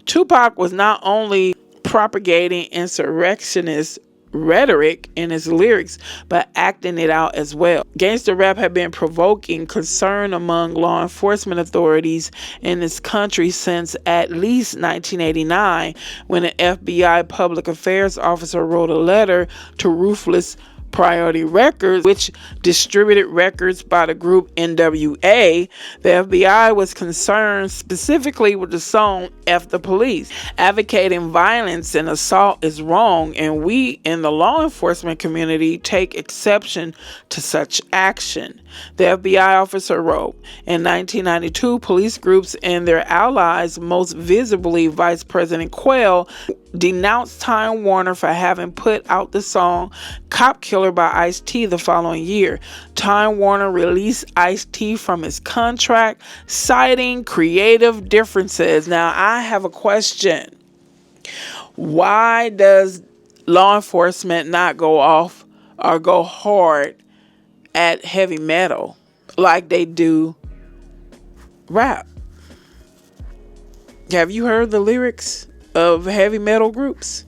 A: Tupac was not only propagating insurrectionist rhetoric in his lyrics, but acting it out as well. Gangster rap had been provoking concern among law enforcement authorities in this country since at least 1989, when an FBI public affairs officer wrote a letter to Ruthless Priority Records, which distributed records by the group NWA. The FBI was concerned specifically with the song F the Police. Advocating violence and assault is wrong, and we in the law enforcement community take exception to such action. The FBI officer wrote, in 1992, police groups and their allies, most visibly Vice President Quayle, denounced Time Warner for having put out the song Cop Killer by Ice-T the following year. Time Warner released Ice-T from his contract, citing creative differences. Now, I have a question. Why does law enforcement not go off or go hard at heavy metal like they do rap? Have you heard the lyrics of heavy metal groups?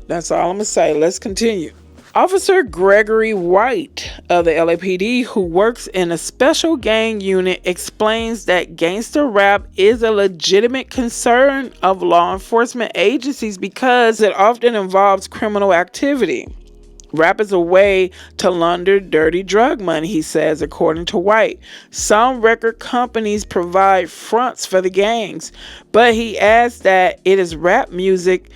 A: That's all I'm gonna say. Let's continue. Officer Gregory White of the LAPD, who works in a special gang unit, explains that gangster rap is a legitimate concern of law enforcement agencies because it often involves criminal activity. Rap is a way to launder dirty drug money, he says, according to White. Some record companies provide fronts for the gangs, but he adds that it is rap music,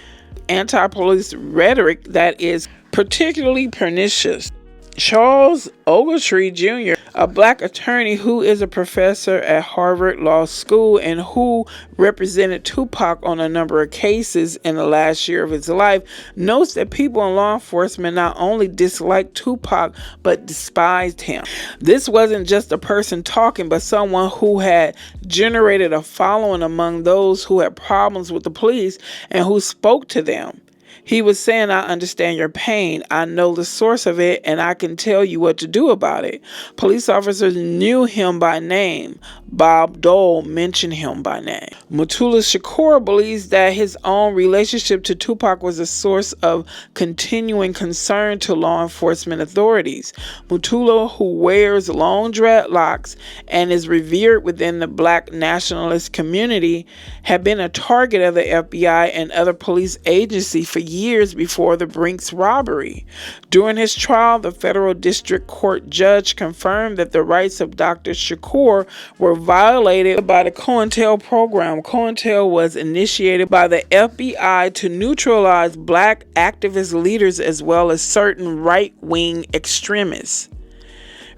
A: anti-police rhetoric that is particularly pernicious. Charles Ogletree Jr., a black attorney who is a professor at Harvard Law School and who represented Tupac on a number of cases in the last year of his life, notes that people in law enforcement not only disliked Tupac but despised him. This wasn't just a person talking, but someone who had generated a following among those who had problems with the police and who spoke to them. He was saying, I understand your pain. I know the source of it, and I can tell you what to do about it. Police officers knew him by name. Bob Dole mentioned him by name. Mutulu Shakur believes that his own relationship to Tupac was a source of continuing concern to law enforcement authorities. Mutulu, who wears long dreadlocks and is revered within the black nationalist community, had been a target of the FBI and other police agencies for years before the Brinks robbery. During his trial, the federal district court judge confirmed that the rights of Dr. Shakur were violated by the COINTEL program. COINTEL was initiated by the FBI to neutralize black activist leaders as well as certain right-wing extremists.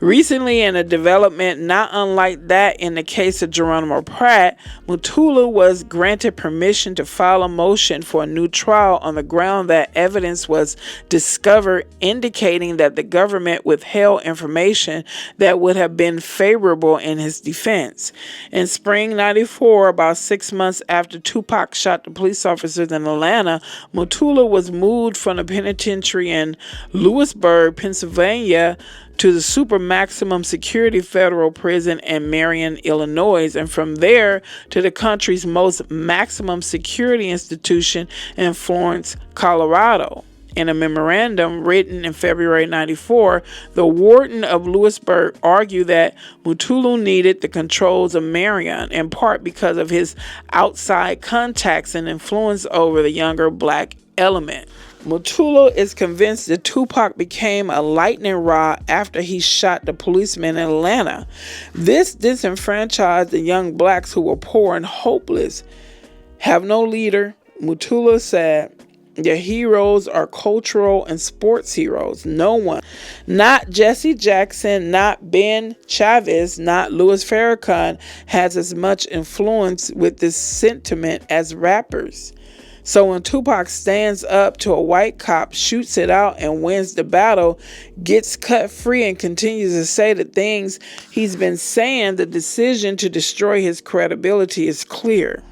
A: Recently, in a development not unlike that in the case of Geronimo Pratt, Mutulu was granted permission to file a motion for a new trial on the ground that evidence was discovered indicating that the government withheld information that would have been favorable in his defense. In spring '94, about 6 months after Tupac shot the police officers in Atlanta, Mutulu was moved from the penitentiary in Lewisburg, Pennsylvania, to the super maximum security federal prison in Marion, Illinois, and from there to the country's most maximum security institution in Florence, Colorado. In a memorandum written in February '94, the warden of Lewisburg argued that Mutulu needed the controls of Marion, in part because of his outside contacts and influence over the younger black element. Mutulu is convinced that Tupac became a lightning rod after he shot the policeman in Atlanta. This disenfranchised the young blacks who were poor and hopeless. Have no leader, Mutulu said. Their heroes are cultural and sports heroes. No one, not Jesse Jackson, not Ben Chavez, not Louis Farrakhan, has as much influence with this sentiment as rappers. So when Tupac stands up to a white cop, shoots it out, and wins the battle, gets cut free, and continues to say the things he's been saying, the decision to destroy his credibility is clear.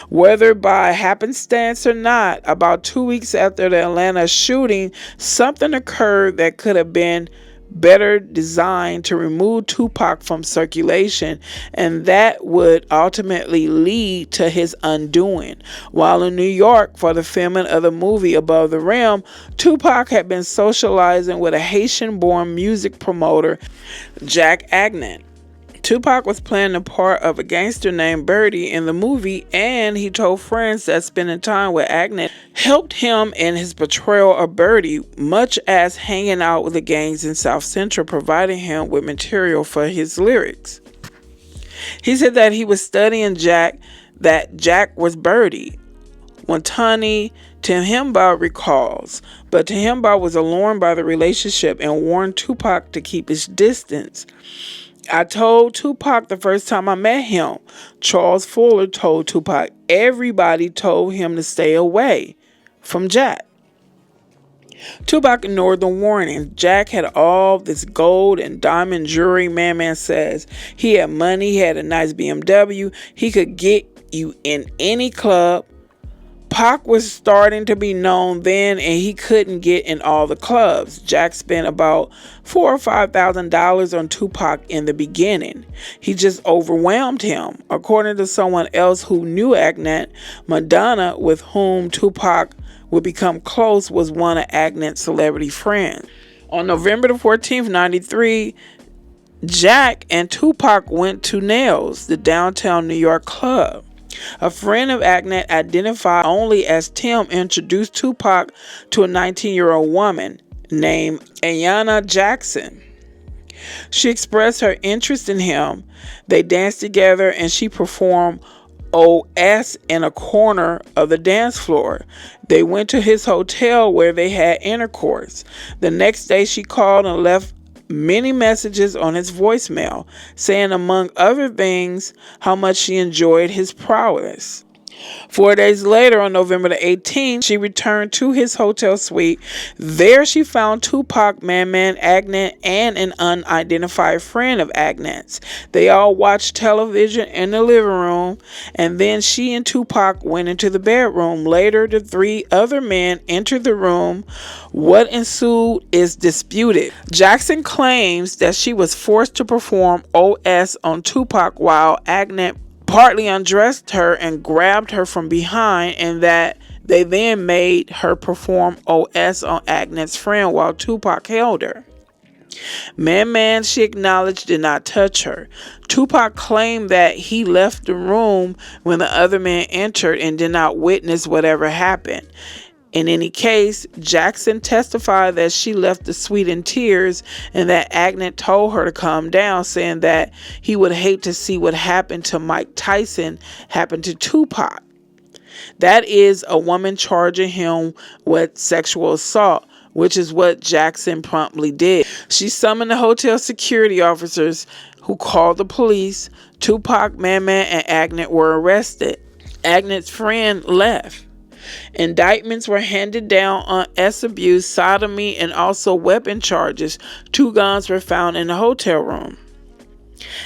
A: Whether by happenstance or not, about 2 weeks after the Atlanta shooting, something occurred that could have been better designed to remove Tupac from circulation, and that would ultimately lead to his undoing. While in New York for the filming of the movie Above the Rim, Tupac had been socializing with a Haitian-born music promoter, Jack Agnet. Tupac was playing the part of a gangster named Birdie in the movie, and he told friends that spending time with Agnet helped him in his portrayal of Birdie, much as hanging out with the gangs in South Central provided him with material for his lyrics. He said that he was studying Jack, that Jack was Birdie. Wantani Tehimba recalls, but Tehimba was alarmed by the relationship and warned Tupac to keep his distance. I told Tupac the first time I met him. Charles Fuller told Tupac everybody told him to stay away from Jack. Tupac ignored the warning. Jack had all this gold and diamond jewelry. Man says he had money, he had a nice BMW. He could get you in any club. Pac was starting to be known then, and he couldn't get in all the clubs. Jack spent about $4,000 or $5,000 on Tupac in the beginning. He just overwhelmed him. According to someone else who knew Agnet, Madonna, with whom Tupac would become close, was one of Agnet's celebrity friends. On November the 14th, 93, Jack and Tupac went to Nails, the downtown New York club. A friend of Agnet, identified only as Tim, introduced Tupac to a 19-year-old woman named Ayanna Jackson. She expressed her interest in him. They danced together and she performed OS in a corner of the dance floor. They went to his hotel where they had intercourse. The next day she called and left many messages on his voicemail, saying among other things how much she enjoyed his prowess. 4 days later, on November the 18th, she returned to his hotel suite. There she found Tupac, Man, Agnet, and an unidentified friend of Agnet's. They all watched television in the living room, and then she and Tupac went into the bedroom. Later, the three other men entered the room. What ensued is disputed. Jackson claims that she was forced to perform OS on Tupac while Agnet partly undressed her and grabbed her from behind, and that they then made her perform OS on Agnet's friend while Tupac held her. Man, she acknowledged, did not touch her. Tupac claimed that he left the room when the other man entered and did not witness whatever happened. In any case, Jackson testified that she left the suite in tears and that Agnet told her to calm down, saying that he would hate to see what happened to Mike Tyson happen to Tupac. That is, a woman charging him with sexual assault, which is what Jackson promptly did. She summoned the hotel security officers who called the police. Tupac, Man, and Agnet were arrested. Agnet's friend left. Indictments were handed down on abuse, sodomy, and also weapon charges. 2 guns were found in the hotel room.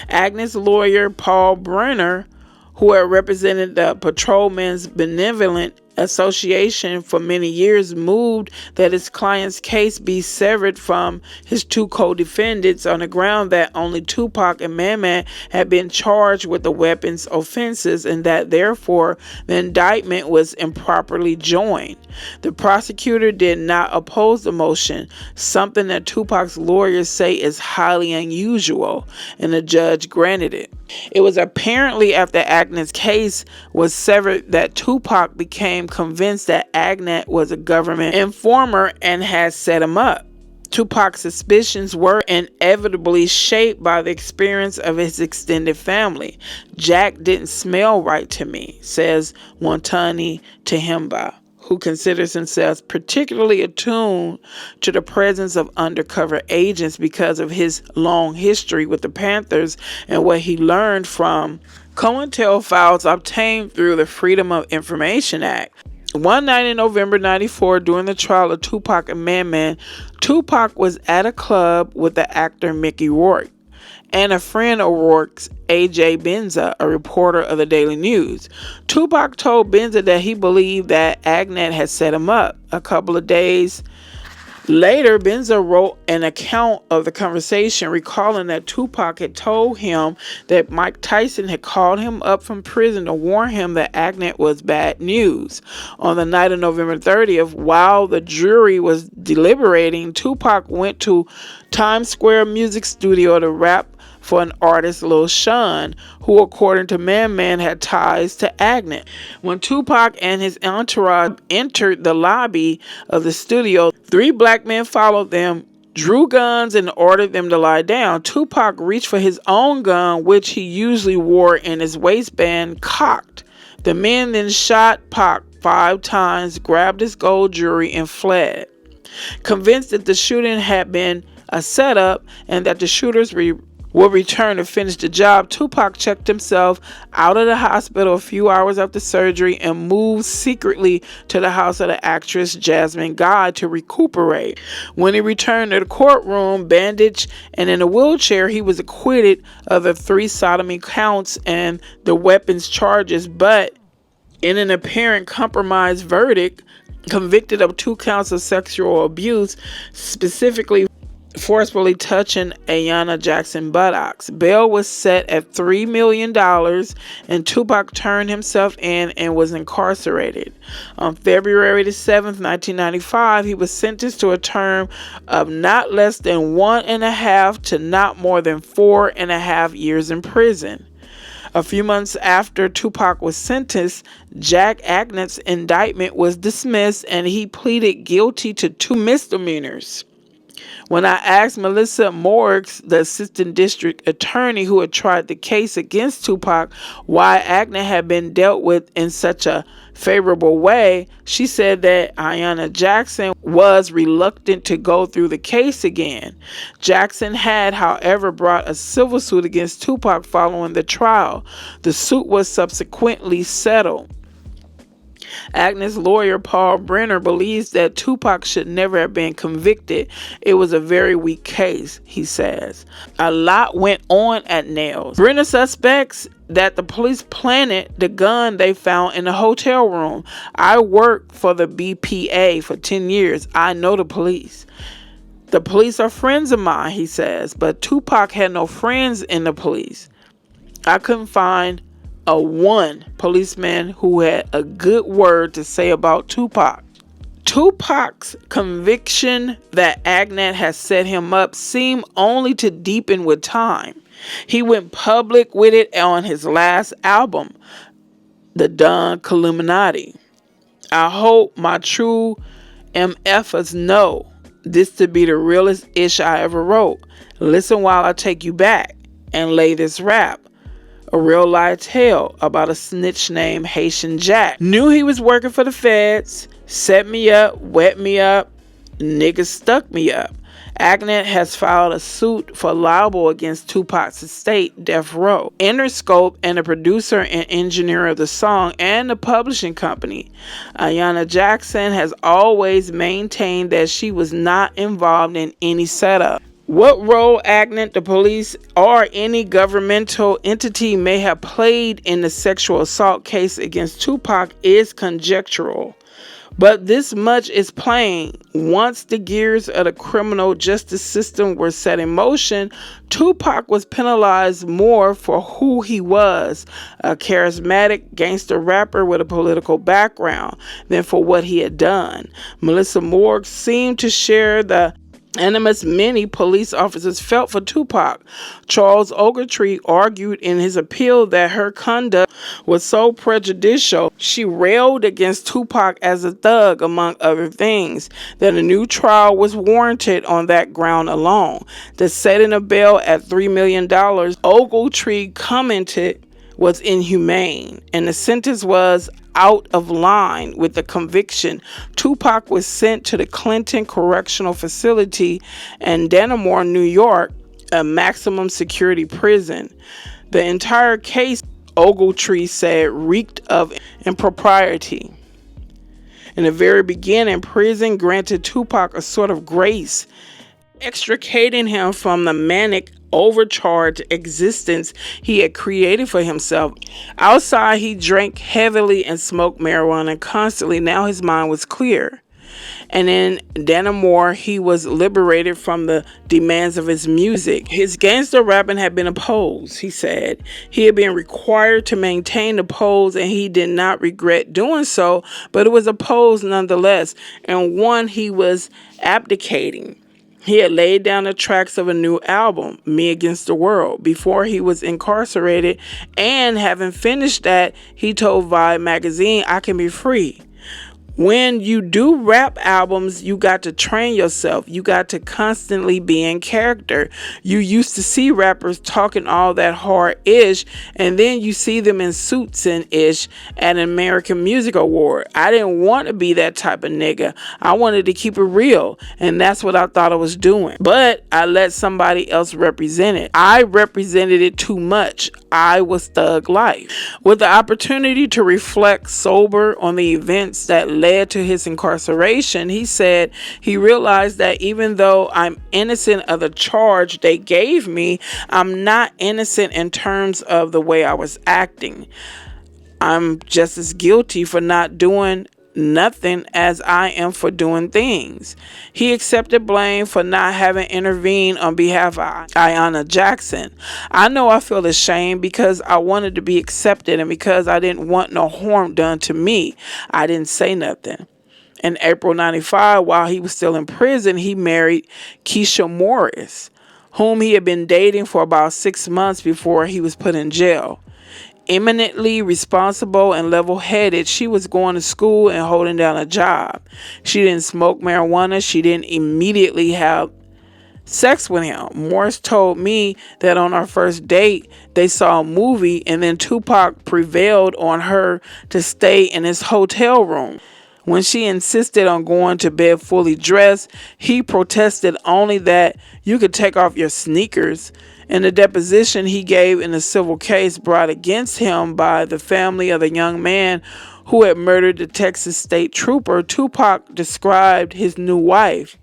A: Agnet's lawyer, Paul Brenner, who had represented the Patrolmen's Benevolent Association for many years, moved that his client's case be severed from his 2 co-defendants on the ground that only Tupac and Man had been charged with the weapons offenses, and that therefore the indictment was improperly joined. The prosecutor did not oppose the motion, something that Tupac's lawyers say is highly unusual, and the judge granted it. It was apparently after Agnet's case was severed that Tupac became convinced that Agnet was a government informer and had set him up. Tupac's suspicions were inevitably shaped by the experience of his extended family. Jack didn't smell right to me, says Wantani Tehimba, who considers himself particularly attuned to the presence of undercover agents because of his long history with the Panthers and what he learned from COINTEL files obtained through the Freedom of Information Act. One night in November 94, during the trial of Tupac and Man, Tupac was at a club with the actor Mickey Rourke. and a friend of Rourke's, A.J. Benza, a reporter of the Daily News. Tupac told Benza that he believed that Agnet had set him up. A couple of days later, Benza wrote an account of the conversation, recalling that Tupac had told him that Mike Tyson had called him up from prison to warn him that Agnet was bad news. On the night of November 30th, while the jury was deliberating, Tupac went to Times Square music studio to rap for an artist, Lil Sean, who, according to Man, had ties to Agnet. When Tupac and his entourage entered the lobby of the studio, 3 black men followed them, drew guns, and ordered them to lie down. Tupac reached for his own gun, which he usually wore in his waistband, cocked. The men then shot Pac 5 times, grabbed his gold jewelry, and fled. Convinced that the shooting had been a setup and that the shooters will return to finish the job, Tupac checked himself out of the hospital a few hours after surgery and moved secretly to the house of the actress Jasmine Guy to recuperate. When he returned to the courtroom, bandaged and in a wheelchair, he was acquitted of the 3 sodomy counts and the weapons charges, but in an apparent compromise verdict, convicted of 2 counts of sexual abuse, specifically forcefully touching Ayanna Jackson buttocks. Bail was set at $3 million, and Tupac turned himself in and was incarcerated. On February the 7th, 1995, he was sentenced to a term of not less than 1.5 to not more than 4.5 years in prison. A few months after Tupac was sentenced, Jack Agnet's indictment was dismissed and he pleaded guilty to 2 misdemeanors. When I asked Melissa Morgs, the assistant district attorney who had tried the case against Tupac, why Agnet had been dealt with in such a favorable way, she said that Ayanna Jackson was reluctant to go through the case again. Jackson had, however, brought a civil suit against Tupac following the trial. The suit was subsequently settled. Agnet's lawyer, Paul Brenner, believes that Tupac should never have been convicted. It was a very weak case, he says. A lot went on at Nails. Brenner suspects that the police planted the gun they found in the hotel room. I worked for the BPA for 10 years. I know the police. The police are friends of mine, he says, but Tupac had no friends in the police. I couldn't find a one policeman who had a good word to say about Tupac. Tupac's conviction that Agnet has set him up seemed only to deepen with time. He went public with it on his last album, The Don Illuminati. I hope my true MFers know this to be the realest ish I ever wrote. Listen while I take you back and lay this rap. A real life tale about a snitch named Haitian Jack. Knew he was working for the feds, set me up, wet me up, niggas stuck me up. Agnet has filed a suit for libel against Tupac's estate, Death Row, Interscope, and the producer and engineer of the song, and the publishing company. Ayanna Jackson has always maintained that she was not involved in any setup. What role Agnet, the police, or any governmental entity may have played in the sexual assault case against Tupac is conjectural. But this much is plain. Once the gears of the criminal justice system were set in motion, Tupac was penalized more for who he was, a charismatic gangster rapper with a political background, than for what he had done. Melissa Morg seemed to share the animus many police officers felt for Tupac. Charles Ogletree argued in his appeal that her conduct was so prejudicial, she railed against Tupac as a thug, among other things, that a new trial was warranted on that ground alone. The setting of bail at $3 million, Ogletree commented, was inhumane, and the sentence was out of line with the conviction. Tupac was sent to the Clinton Correctional Facility in Dannemora, New York, a maximum security prison. The entire case, Ogletree said, reeked of impropriety. In the very beginning, prison granted Tupac a sort of grace, extricating him from the manic overcharged existence he had created for himself. Outside, he drank heavily and smoked marijuana constantly. Now his mind was clear. And in Dannemora, he was liberated from the demands of his music. His gangster rapping had been opposed, he said. He had been required to maintain the pose, and he did not regret doing so, but it was opposed nonetheless, and one he was abdicating. He had laid down the tracks of a new album, Me Against the World, before he was incarcerated, and having finished that, he told Vibe magazine, "I can be free." When you do rap albums, you got to train yourself. You got to constantly be in character. You used to see rappers talking all that hard ish, and then you see them in suits and ish at an American Music Award. I didn't want to be that type of nigga. I wanted to keep it real, and that's what I thought I was doing. But I let somebody else represent it. I represented it too much. I was thug life. With the opportunity to reflect sober on the events that led to his incarceration, he said he realized that even though I'm innocent of the charge they gave me, I'm not innocent in terms of the way I was acting. I'm just as guilty for not doing nothing as I am for doing things. He accepted blame for not having intervened on behalf of Ayanna Jackson. I know I feel ashamed because I wanted to be accepted and because I didn't want no harm done to me. I didn't say nothing. In April 95, while he was still in prison, he married Keisha Morris, whom he had been dating for about 6 months before he was put in jail. Eminently responsible and level-headed, she was going to school and holding down a job. She didn't smoke marijuana. She didn't immediately have sex with him. Morris told me that on our first date, they saw a movie and then Tupac prevailed on her to stay in his hotel room. When she insisted on going to bed fully dressed, he protested only that you could take off your sneakers. In the deposition he gave in a civil case brought against him by the family of the young man who had murdered the Texas state trooper, Tupac described his new wife.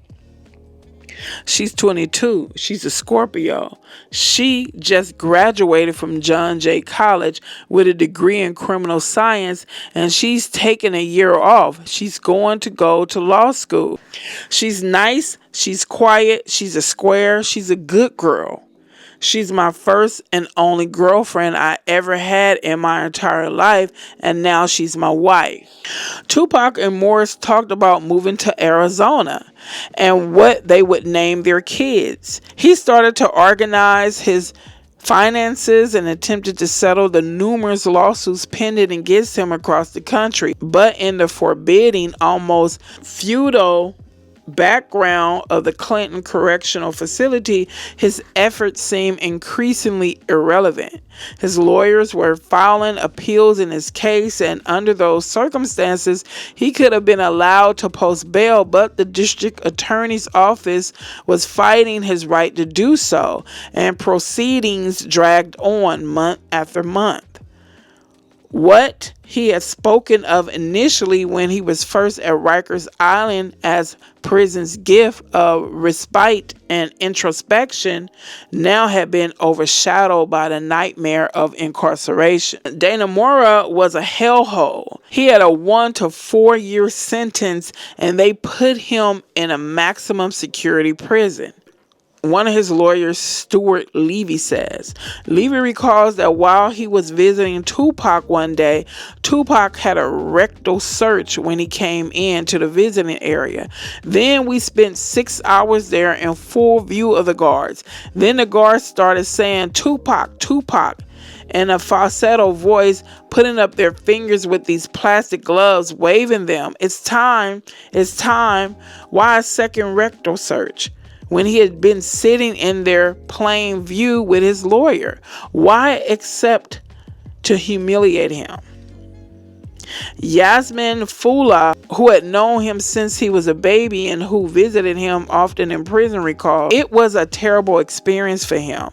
A: She's 22. She's a Scorpio. She just graduated from John Jay College with a degree in criminal science, and she's taking a year off. She's going to go to law school. She's nice. She's quiet. She's a square. She's a good girl. She's my first and only girlfriend I ever had in my entire life, and now she's my wife. Tupac and Morris talked about moving to Arizona and what they would name their kids. He started to organize his finances and attempted to settle the numerous lawsuits pending against him across the country. But in the forbidding, almost feudal background of the Clinton Correctional Facility, his efforts seemed increasingly irrelevant. His lawyers were filing appeals in his case, and under those circumstances, he could have been allowed to post bail, but the district attorney's office was fighting his right to do so, and proceedings dragged on month after month. What he had spoken of initially when he was first at Rikers Island as prison's gift of respite and introspection now had been overshadowed by the nightmare of incarceration. Dannemora was a hellhole. He had a 1 to 4 year sentence, and they put him in a maximum security prison. One of his lawyers, Stuart Levy, says, Levy recalls that while he was visiting Tupac one day, Tupac had a rectal search when he came in to the visiting area. Then we spent 6 hours there in full view of the guards. Then the guards started saying, Tupac, Tupac, in a falsetto voice, putting up their fingers with these plastic gloves, waving them. It's time. Why a second rectal search? When he had been sitting in their plain view with his lawyer. Why except to humiliate him? Yasmin Fula, who had known him since he was a baby and who visited him often in prison, recalled, "It was a terrible experience for him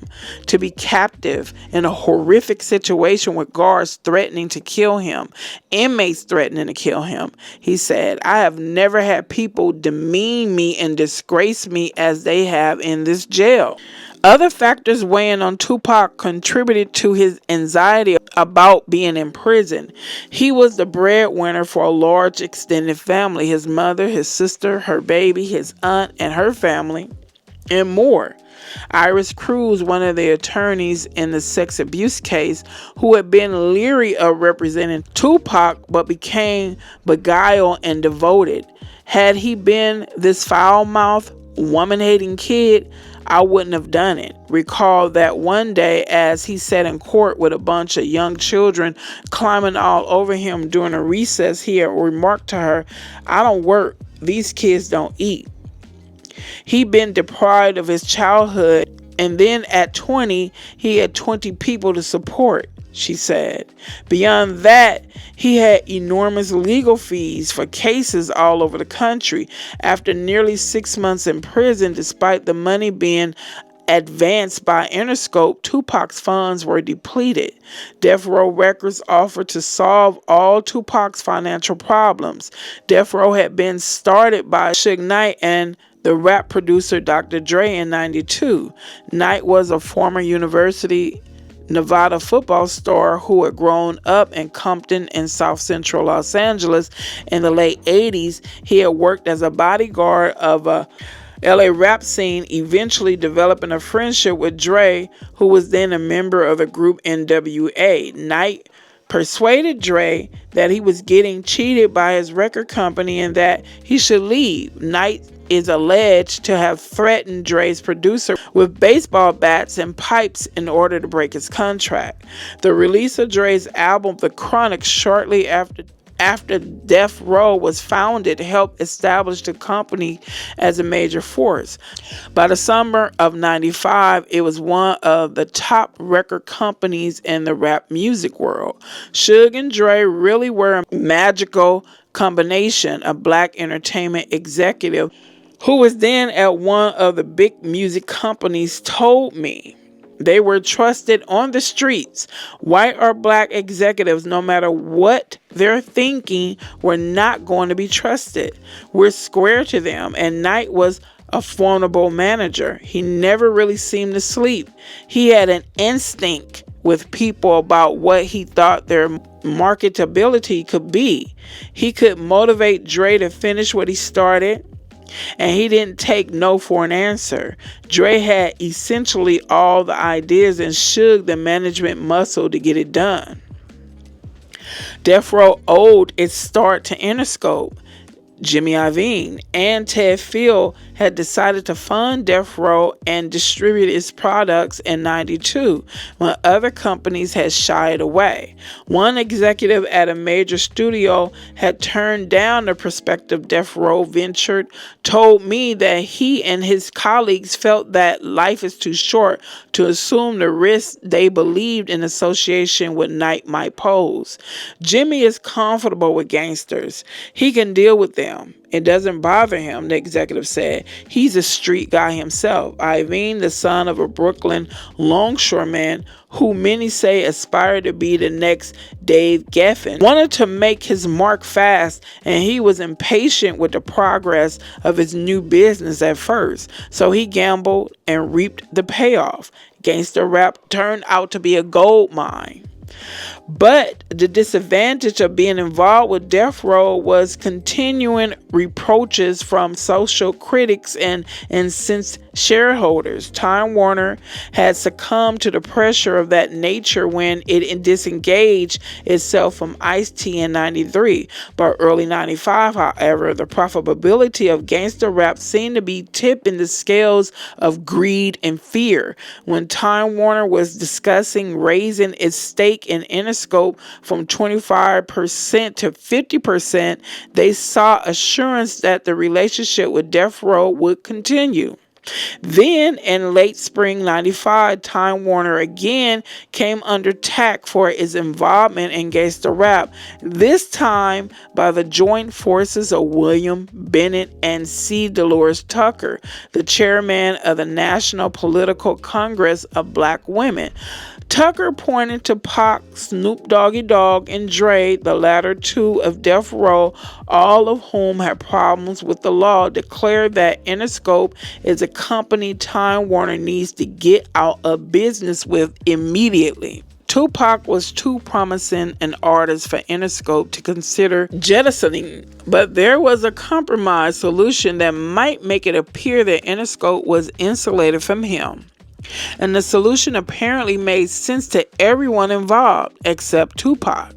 A: to be captive in a horrific situation with guards threatening to kill him, inmates threatening to kill him." He said, "I have never had people demean me and disgrace me as they have in this jail." Other factors weighing on Tupac contributed to his anxiety about being in prison. He was the breadwinner for a large extended family: his mother, his sister, her baby, his aunt, and her family, and more. Iris Cruz, one of the attorneys in the sex abuse case, who had been leery of representing Tupac but became beguiled and devoted. "Had he been this foul-mouthed, woman-hating kid, I wouldn't have done it," recalled that one day as he sat in court with a bunch of young children climbing all over him during a recess. He had remarked to her, "I don't work, these kids don't eat." He'd been deprived of his childhood, and then at 20, he had 20 people to support, she said. Beyond that, he had enormous legal fees for cases all over the country. After nearly 6 months in prison, despite the money being advanced by Interscope, Tupac's funds were depleted. Death Row Records offered to solve all Tupac's financial problems. Death Row had been started by Suge Knight and the rap producer Dr. Dre in '92. Knight was a former University Nevada football star who had grown up in Compton in South Central Los Angeles in the late 80s. He had worked as a bodyguard of a LA rap scene, eventually developing a friendship with Dre, who was then a member of the group NWA. Knight persuaded Dre that he was getting cheated by his record company and that he should leave. Knight is alleged to have threatened Dre's producer with baseball bats and pipes in order to break his contract. The release of Dre's album The Chronic shortly after Death Row was founded helped establish the company as a major force. By the summer of '95, it was one of the top record companies in the rap music world. Suge and Dre really were a magical combination. A black entertainment executive who was then at one of the big music companies told me they were trusted on the streets. White or black executives, no matter what they're thinking, were not going to be trusted. We're square to them, and Knight was a formidable manager. He never really seemed to sleep. He had an instinct with people about what he thought their marketability could be. He could motivate Dre to finish what he started, and he didn't take no for an answer. Dre had essentially all the ideas and Suge the management muscle to get it done. Death Row owed its start to Interscope. Jimmy Iovine and Ted Field had decided to fund Death Row and distribute its products in '92 when other companies had shied away. One executive at a major studio had turned down the prospective Death Row venture, told me that he and his colleagues felt that life is too short to assume the risks they believed in association with Knight might pose. Jimmy is comfortable with gangsters. He can deal with them. It doesn't bother him, the executive said. He's a street guy himself. Iovine, the son of a Brooklyn longshoreman who many say aspired to be the next Dave Geffen, wanted to make his mark fast, and he was impatient with the progress of his new business at first. So he gambled and reaped the payoff. Gangster rap turned out to be a gold mine. But the disadvantage of being involved with Death Row was continuing reproaches from social critics and incensed shareholders. Time Warner had succumbed to the pressure of that nature when it disengaged itself from Ice-T in '93. By early '95, however, the profitability of gangster rap seemed to be tipping the scales of greed and fear. When Time Warner was discussing raising its stake in Interscope from 25% to 50%, they saw assurance that the relationship with Death Row would continue. Then, in late spring '95, Time Warner again came under attack for its involvement in gangsta rap, this time by the joint forces of William Bennett and C. Dolores Tucker, the chairman of the National Political Congress of Black Women. Tucker pointed to Pac, Snoop Doggy Dogg, and Dre, the latter two of Death Row, all of whom had problems with the law, declared that Interscope is a company Time Warner needs to get out of business with immediately. Tupac was too promising an artist for Interscope to consider jettisoning, but there was a compromise solution that might make it appear that Interscope was insulated from him. And the solution apparently made sense to everyone involved except Tupac.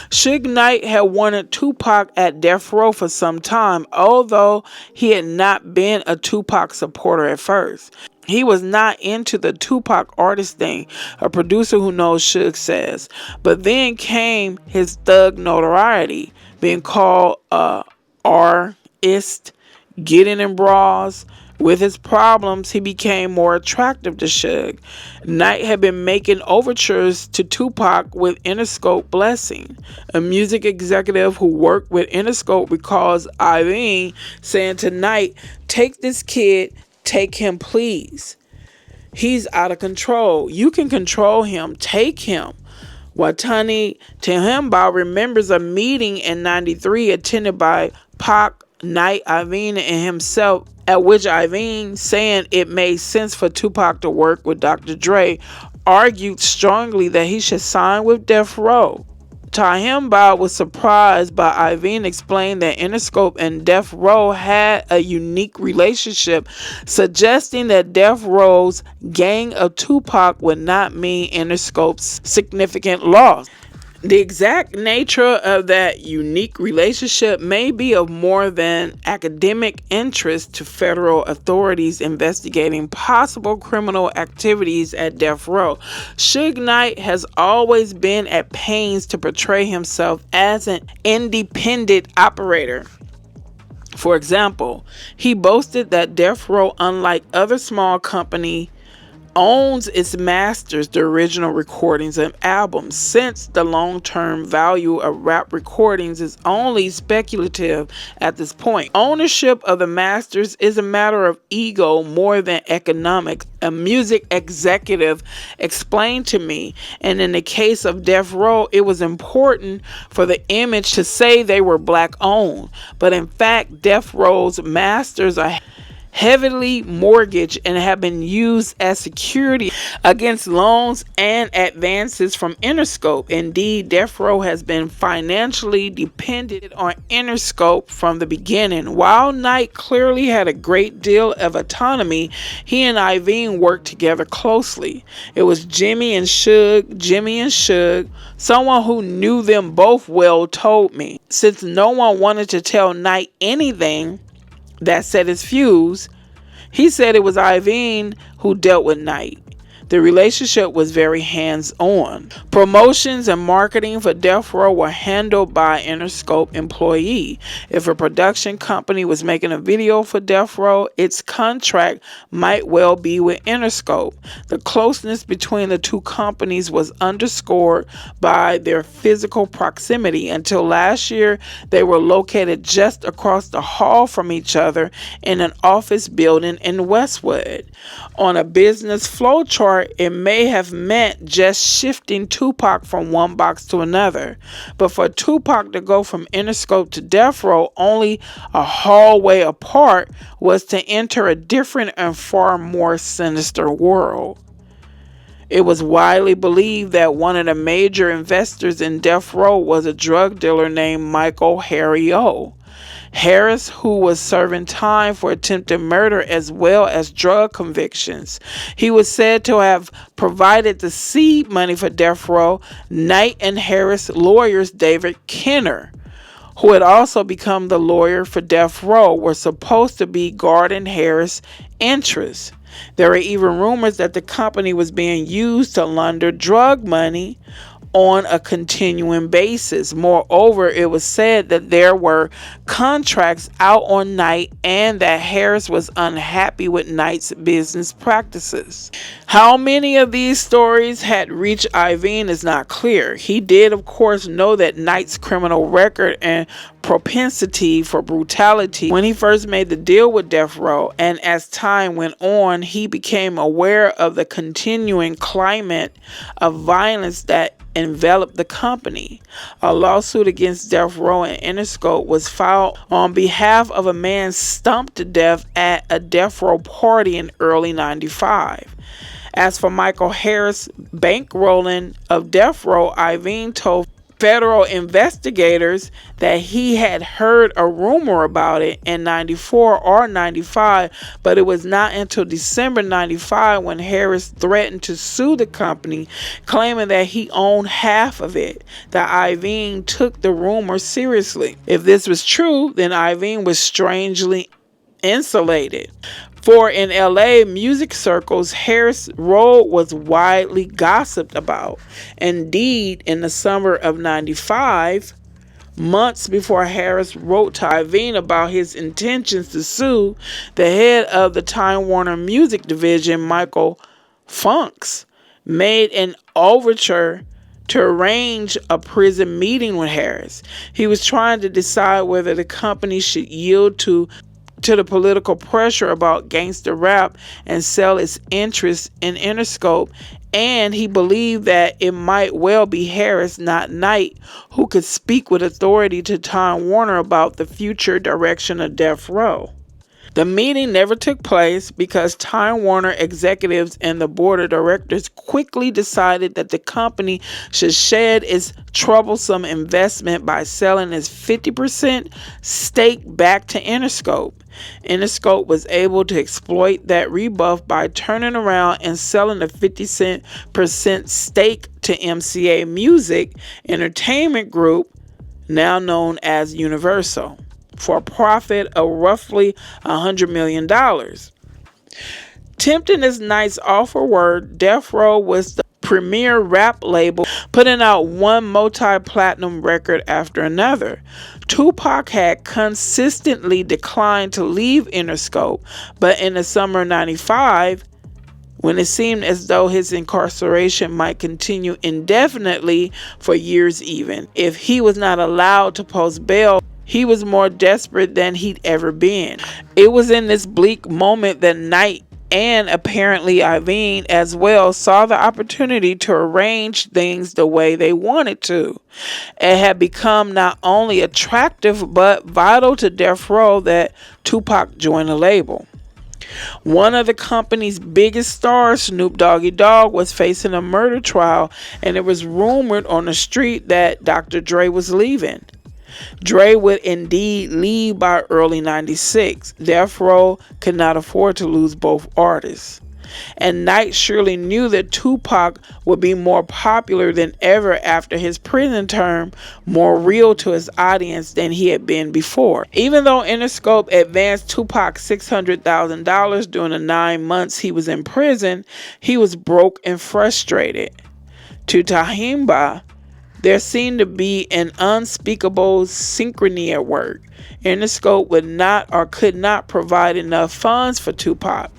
A: Suge Knight had wanted Tupac at Death Row for some time, although he had not been a Tupac supporter at first. He was not into the Tupac artist thing, a producer who knows Suge says. But then came his thug notoriety, being called a artist, getting in bras. With his problems, he became more attractive to Suge. Knight had been making overtures to Tupac with Interscope blessing. A music executive who worked with Interscope recalls Eyez saying to Knight, "Take this kid, take him please. He's out of control. You can control him, take him." Watani Tehemba remembers a meeting in '93 attended by Pac, Knight, Eyez, and himself, at which Eyez, saying it made sense for Tupac to work with Dr. Dre, argued strongly that he should sign with Death Row. Tehemba was surprised by Eyez explaining that Interscope and Death Row had a unique relationship, suggesting that Death Row's gang of Tupac would not mean Interscope's significant loss. The exact nature of that unique relationship may be of more than academic interest to federal authorities investigating possible criminal activities at Death Row. Suge Knight has always been at pains to portray himself as an independent operator. For example, he boasted that Death Row, unlike other small companies, owns its masters, the original recordings and albums, since the long-term value of rap recordings is only speculative at this point. Ownership of the masters is a matter of ego more than economics, a music executive explained to me, and in the case of Death Row, it was important for the image to say they were black owned, but in fact, Death Row's masters are heavily mortgaged and have been used as security against loans and advances from Interscope. Indeed, Death Row has been financially dependent on Interscope from the beginning. While Knight clearly had a great deal of autonomy, he and Eyez worked together closely. It was Jimmy and Suge. Someone who knew them both well told me, since no one wanted to tell Knight anything that set his fuse, he said it was Eyez who dealt with Knight. The relationship was very hands-on. Promotions and marketing for Death Row were handled by Interscope employee. If a production company was making a video for Death Row, its contract might well be with Interscope. The closeness between the two companies was underscored by their physical proximity. Until last year, they were located just across the hall from each other in an office building in Westwood. On a business flowchart, it may have meant just shifting Tupac from one box to another. But for Tupac to go from Interscope to Death Row only a hallway apart was to enter a different and far more sinister world. It was widely believed that one of the major investors in Death Row was a drug dealer named Michael Harry O. Harris, who was serving time for attempted murder as well as drug convictions. He was said to have provided the seed money for Death Row. Knight and Harris lawyers David Kenner, who had also become the lawyer for Death Row, were supposed to be guarding Harris' interests. There were even rumors that the company was being used to launder drug money. on a continuing basis. Moreover, it was said that there were contracts out on Knight and that Harris was unhappy with Knight's business practices. How many of these stories had reached Eyez is not clear. He did, of course, know that Knight's criminal record and propensity for brutality when he first made the deal with Death Row, and as time went on, he became aware of the continuing climate of violence that enveloped the company. A lawsuit against Death Row and Interscope was filed on behalf of a man stumped to death at a Death Row party in early '95. As for Michael Harris' bankrolling of Death Row, Eyez told federal investigators that he had heard a rumor about it in '94 or '95, but it was not until December '95 when Harris threatened to sue the company, claiming that he owned half of it, that Eyez took the rumor seriously. If this was true, then Eyez was strangely insulated. For in LA music circles, Harris' role was widely gossiped about. Indeed, in the summer of '95, months before Harris wrote to Eyez about his intentions to sue, the head of the Time Warner Music Division, Michael Funks, made an overture to arrange a prison meeting with Harris. He was trying to decide whether the company should yield to the political pressure about gangster rap and sell its interest in Interscope, and he believed that it might well be Harris, not Knight, who could speak with authority to Time Warner about the future direction of Death Row. The meeting never took place because Time Warner executives and the board of directors quickly decided that the company should shed its troublesome investment by selling its 50% stake back to Interscope. Interscope was able to exploit that rebuff by turning around and selling the 50% stake to MCA Music Entertainment Group, now known as Universal, for a profit of roughly $100 million. Tempting as Knight's offer were, Death Row was the premier rap label, putting out one multi-platinum record after another. Tupac had consistently declined to leave Interscope, but in the summer of '95, when it seemed as though his incarceration might continue indefinitely for years even, if he was not allowed to post bail, he was more desperate than he'd ever been. It was in this bleak moment that Knight and apparently Eyez as well saw the opportunity to arrange things the way they wanted to. It had become not only attractive but vital to Death Row that Tupac joined the label. One of the company's biggest stars, Snoop Doggy Dogg, was facing a murder trial, and it was rumored on the street that Dr. Dre was leaving. Dre would indeed leave by early '96. Death Row could not afford to lose both artists. And Knight surely knew that Tupac would be more popular than ever after his prison term, more real to his audience than he had been before. Even though Interscope advanced Tupac $600,000 during the 9 months he was in prison, he was broke and frustrated. To Tahimba, there seemed to be an unspeakable synchrony at work. Interscope would not or could not provide enough funds for Tupac.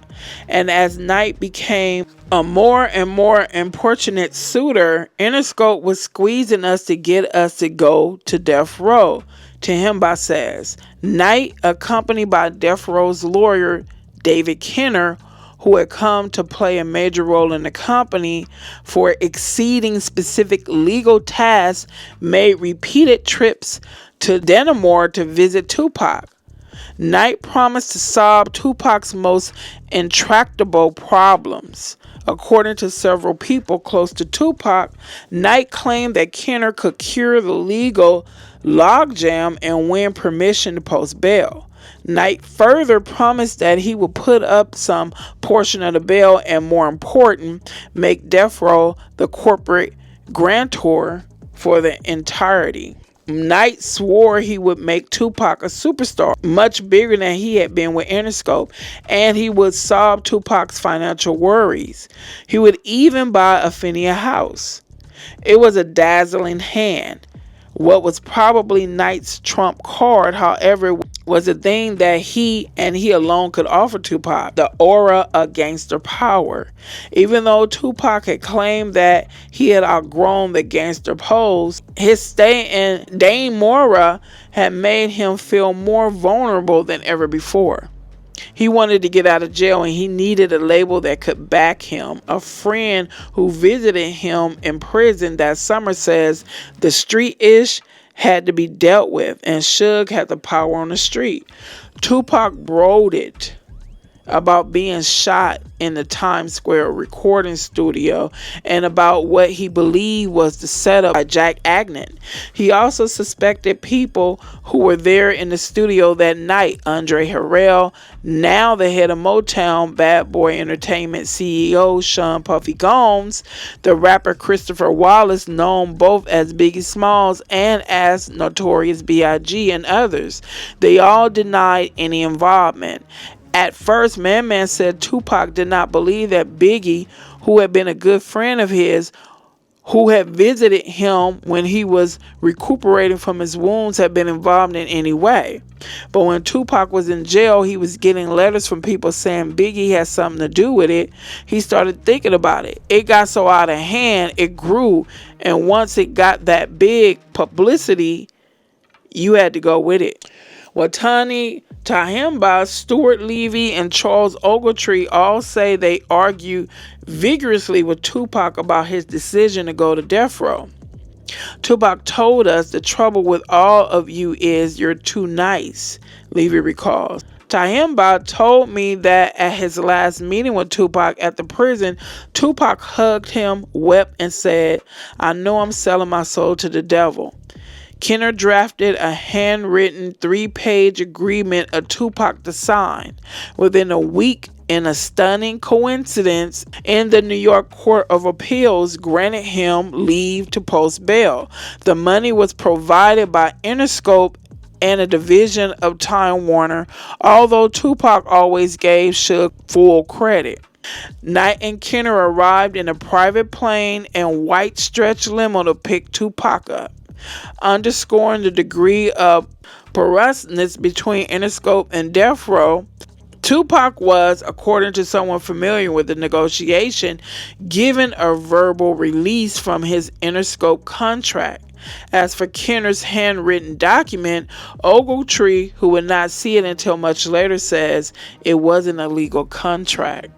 A: And as Knight became a more and more importunate suitor, Interscope was squeezing us to get us to go to Death Row. Tahimba says. Knight, accompanied by Death Row's lawyer, David Kenner, who had come to play a major role in the company for exceeding specific legal tasks, made repeated trips to Denimore to visit Tupac. Knight promised to solve Tupac's most intractable problems. According to several people close to Tupac, Knight claimed that Kenner could cure the legal logjam and win permission to post bail. Knight further promised that he would put up some portion of the bail and, more important, make Death Row the corporate grantor for the entirety. Knight swore he would make Tupac a superstar, much bigger than he had been with Interscope, and he would solve Tupac's financial worries. He would even buy Affinia House. It was a dazzling hand. What was probably Knight's trump card, however, was a thing that he and he alone could offer Tupac: the aura of gangster power. Even though Tupac had claimed that he had outgrown the gangster pose, his stay in Dame Mora had made him feel more vulnerable than ever before. He wanted to get out of jail and he needed a label that could back him. A friend who visited him in prison that summer says the street ish had to be dealt with and Suge had the power on the street. Tupac brooded about being shot in the Times Square recording studio and about what he believed was the setup by Jack Agnew. He also suspected people who were there in the studio that night: Andre Harrell, now the head of Motown, Bad Boy Entertainment CEO Sean Puffy Combs, the rapper Christopher Wallace, known both as Biggie Smalls and as Notorious B.I.G., and others. They all denied any involvement. At first, Man said Tupac did not believe that Biggie, who had been a good friend of his, who had visited him when he was recuperating from his wounds, had been involved in any way. But when Tupac was in jail, he was getting letters from people saying Biggie had something to do with it. He started thinking about it. It got so out of hand, it grew. And once it got that big publicity, you had to go with it. Watani Tahimba, Stuart Levy, and Charles Ogletree all say they argued vigorously with Tupac about his decision to go to death row. Tupac told us, "The trouble with all of you is you're too nice," Levy recalls. Tahimba told me that at his last meeting with Tupac at the prison, Tupac hugged him, wept, and said, "I know I'm selling my soul to the devil." Kenner drafted a handwritten 3-page agreement of Tupac to sign. Within a week, in a stunning coincidence, in the New York Court of Appeals granted him leave to post bail. The money was provided by Interscope and a division of Time Warner, although Tupac always gave Suge full credit. Knight and Kenner arrived in a private plane and white stretch limo to pick Tupac up, underscoring the degree of porousness between Interscope and Death Row. Tupac was, according to someone familiar with the negotiation, given a verbal release from his Interscope contract. As for Kenner's handwritten document, Ogletree, who would not see it until much later, says it wasn't a legal contract.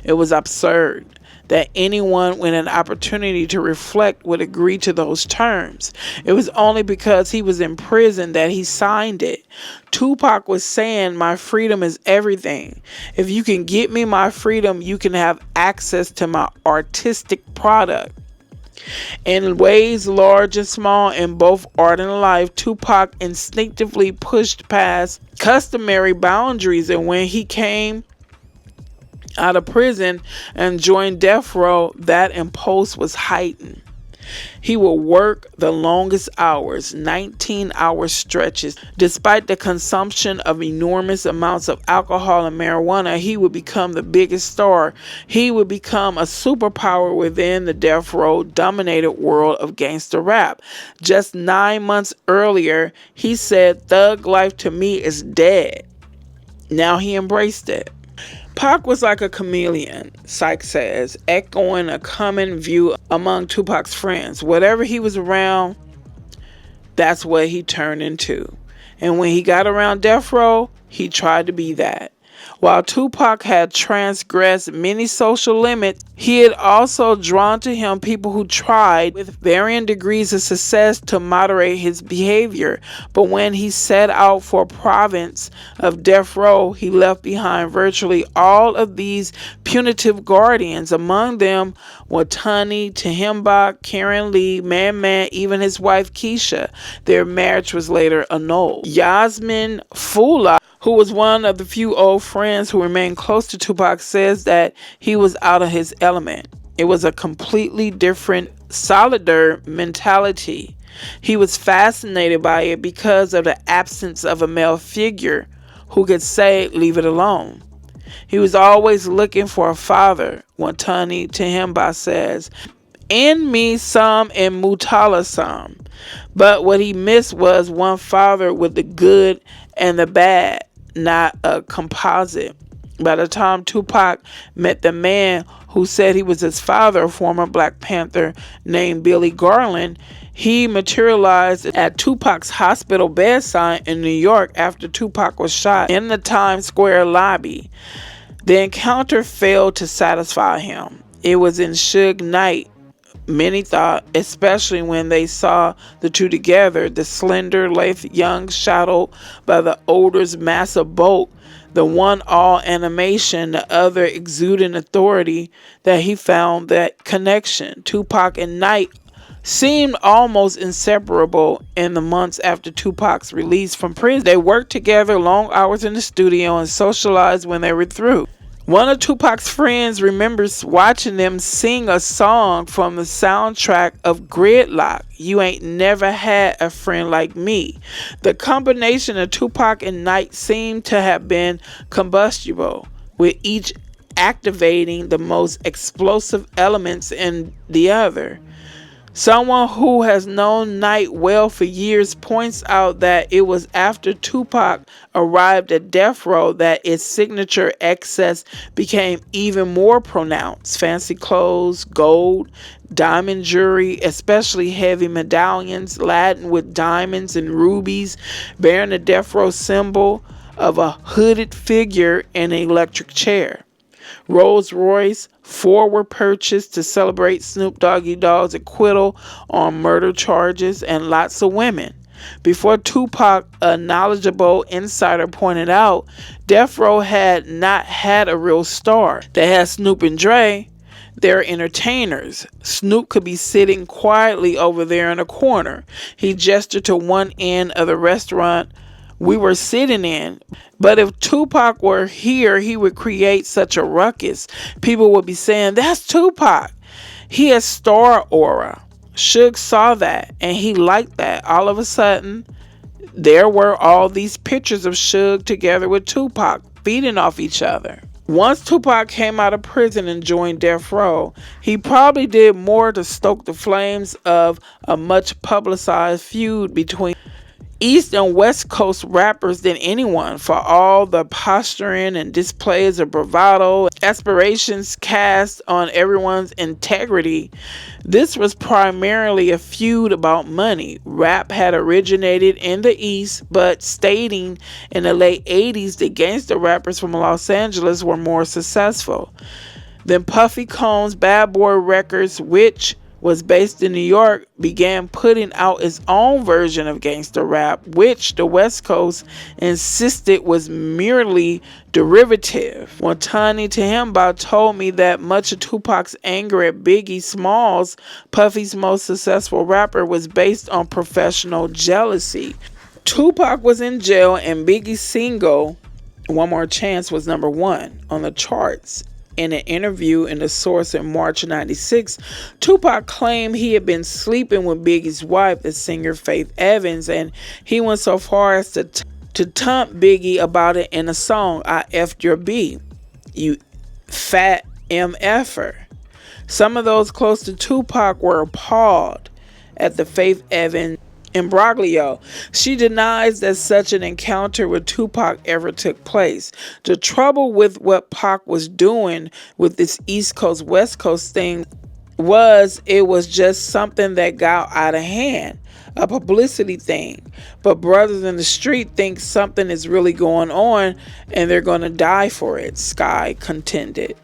A: It was absurd that anyone with an opportunity to reflect would agree to those terms. It was only because he was in prison that he signed it. Tupac was saying, "My freedom is everything. If you can get me my freedom, you can have access to my artistic product." In ways large and small in both art and life, Tupac instinctively pushed past customary boundaries, and when he came out of prison and joined death row, that impulse was heightened. He would work the longest hours, 19-hour stretches. Despite the consumption of enormous amounts of alcohol and marijuana, he would become the biggest star. He would become a superpower within the death row dominated world of gangster rap. Just 9 months earlier, he said, "Thug life to me is dead." Now he embraced it. Pac was like a chameleon, Syke says, echoing a common view among Tupac's friends. Whatever he was around, that's what he turned into. And when he got around death row, he tried to be that. While Tupac had transgressed many social limits, he had also drawn to him people who tried, with varying degrees of success, to moderate his behavior. But when he set out for a province of death row, he left behind virtually all of these punitive guardians, among them Watani Tahimba, Karen Lee, Man, even his wife Keisha. Their marriage was later annulled. Yasmin Fula, who was one of the few old friends who remained close to Tupac, says that he was out of his element. It was a completely different, solider mentality. He was fascinated by it because of the absence of a male figure who could say, "Leave it alone." He was always looking for a father, Watani Tahimba says. In me some and Mutala some. But what he missed was one father with the good and the bad, not a composite. By the time Tupac met the man who said he was his father, a former Black Panther named Billy Garland, he materialized at Tupac's hospital bedside in New York after Tupac was shot in the Times Square lobby. The encounter failed to satisfy him. It was in Suge Knight, many thought, especially when they saw the two together, the slender, lithe young shadowed by the older's massive bulk, the one all animation, the other exuding authority, that he found that connection. Tupac and Knight seemed almost inseparable in the months after Tupac's release from prison. They worked together long hours in the studio and socialized when they were through. One of Tupac's friends remembers watching them sing a song from the soundtrack of Gridlock, You Ain't Never Had a Friend Like Me. The combination of Tupac and Knight seemed to have been combustible, with each activating the most explosive elements in the other. Someone who has known Knight well for years points out that it was after Tupac arrived at death row that its signature excess became even more pronounced. Fancy clothes, gold, diamond jewelry, especially heavy medallions laden with diamonds and rubies, bearing the death row symbol of a hooded figure in an electric chair. Rolls Royce, 4 were purchased to celebrate Snoop Doggy Dogg's acquittal on murder charges, and lots of women. Before Tupac, a knowledgeable insider pointed out, Death Row had not had a real star. They had Snoop and Dre. They're entertainers. Snoop could be sitting quietly over there in a corner. He gestured to one end of the restaurant we were sitting in. But if Tupac were here, he would create such a ruckus. People would be saying, "That's Tupac. He has star aura." Suge saw that and he liked that. All of a sudden, there were all these pictures of Suge together with Tupac feeding off each other. Once Tupac came out of prison and joined Death Row, he probably did more to stoke the flames of a much publicized feud between East and West Coast rappers than anyone, for all the posturing and displays of bravado, aspirations cast on everyone's integrity. This was primarily a feud about money. Rap had originated in the East, but stating in the late 80s the gangster rappers from Los Angeles were more successful. Then Puffy Combs' Bad Boy Records, which was based in New York, began putting out its own version of gangster rap, which the West Coast insisted was merely derivative. When Tani Tehimba told me that much of Tupac's anger at Biggie Smalls, Puffy's most successful rapper, was based on professional jealousy. Tupac was in jail and Biggie's single, One More Chance, was number 1 on the charts. In an interview in The Source in March 96, Tupac claimed he had been sleeping with Biggie's wife, the singer Faith Evans, and he went so far as to taunt Biggie about it in a song, "I F'd Your B, You Fat MFer." Some of those close to Tupac were appalled at the Faith Evans imbroglio. She denies that such an encounter with Tupac ever took place. The trouble with what Pac was doing with this East Coast West Coast thing was it was just something that got out of hand, a publicity thing. But brothers in the street think something is really going on and they're going to die for it, Sky contended.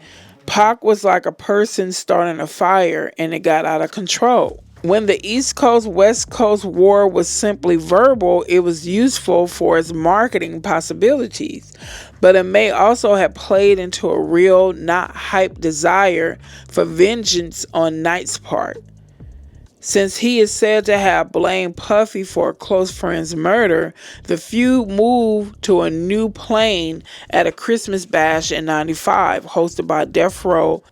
A: Pac was like a person starting a fire and it got out of control. When the East Coast West Coast war was simply verbal, it was useful for its marketing possibilities, but it may also have played into a real, not hype desire for vengeance on Knight's part. Since he is said to have blamed Puffy for a close friend's murder, the feud moved to a new plane at a Christmas bash in '95, hosted by Death Row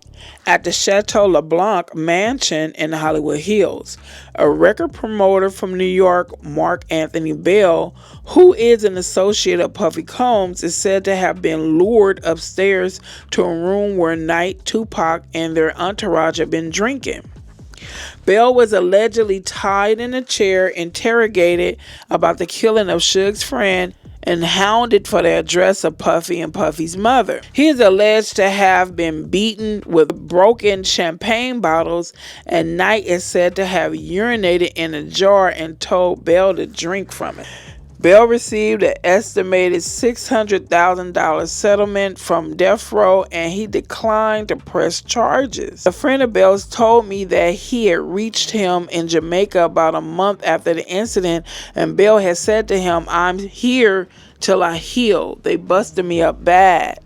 A: at the Chateau LeBlanc mansion in the Hollywood Hills. A record promoter from New York, Mark Anthony Bell, who is an associate of Puffy Combs, is said to have been lured upstairs to a room where Knight, Tupac, and their entourage had been drinking. Bell was allegedly tied in a chair, interrogated about the killing of Suge's friend, and hounded for the address of Puffy and Puffy's mother. He is alleged to have been beaten with broken champagne bottles, and Knight is said to have urinated in a jar and told Bell to drink from it. Bell received an estimated $600,000 settlement from Death Row, and he declined to press charges. A friend of Bell's told me that he had reached him in Jamaica about a month after the incident, and Bell had said to him, "I'm here till I heal. They busted me up bad."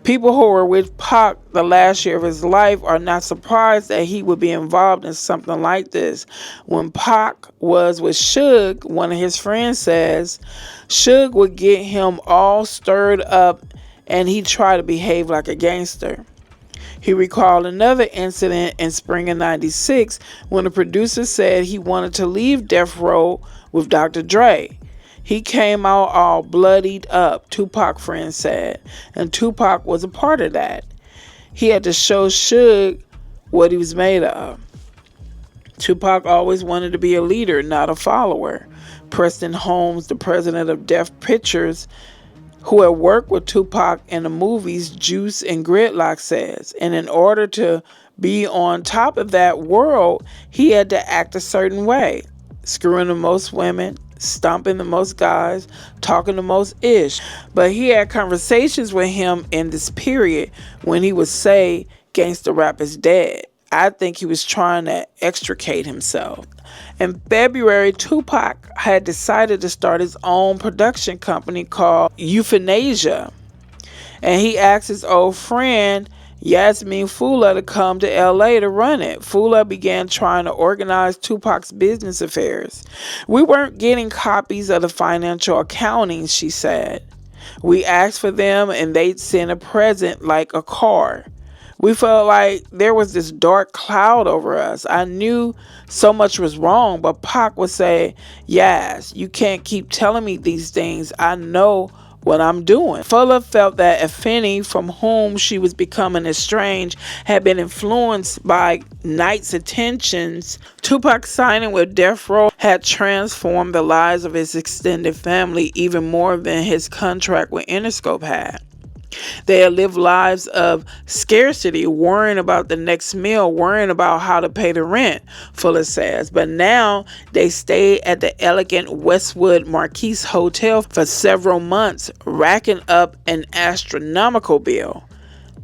A: People who were with Pac the last year of his life are not surprised that he would be involved in something like this. When Pac was with Suge, one of his friends says, Suge would get him all stirred up and he'd try to behave like a gangster. He recalled another incident in spring of '96 when the producer said he wanted to leave Death Row with Dr. Dre. He came out all bloodied up, Tupac friends said, and Tupac was a part of that. He had to show Suge what he was made of. Tupac always wanted to be a leader, not a follower. Preston Holmes, the president of Def Pictures, who had worked with Tupac in the movies Juice and Gridlock, says, and in order to be on top of that world, he had to act a certain way, screwing the most women, stomping the most guys, talking the most ish. But he had conversations with him in this period when he would say gangsta rap is dead. I think he was trying to extricate himself. In February, Tupac had decided to start his own production company called Euthanasia, and he asked his old friend Yasmin Fula to come to LA to run it. Fula began trying to organize Tupac's business affairs. "We weren't getting copies of the financial accounting," she said. "We asked for them and they'd send a present like a car. We felt like there was this dark cloud over us. I knew so much was wrong, but Pac would say, yes, you can't keep telling me these things. I know what I'm doing." Fuller felt that Afeni, from whom she was becoming estranged, had been influenced by Knight's attentions. Tupac signing with Death Row had transformed the lives of his extended family even more than his contract with Interscope had. They had lived lives of scarcity, worrying about the next meal, worrying about how to pay the rent, Fuller says. But now they stayed at the elegant Westwood Marquise Hotel for several months, racking up an astronomical bill.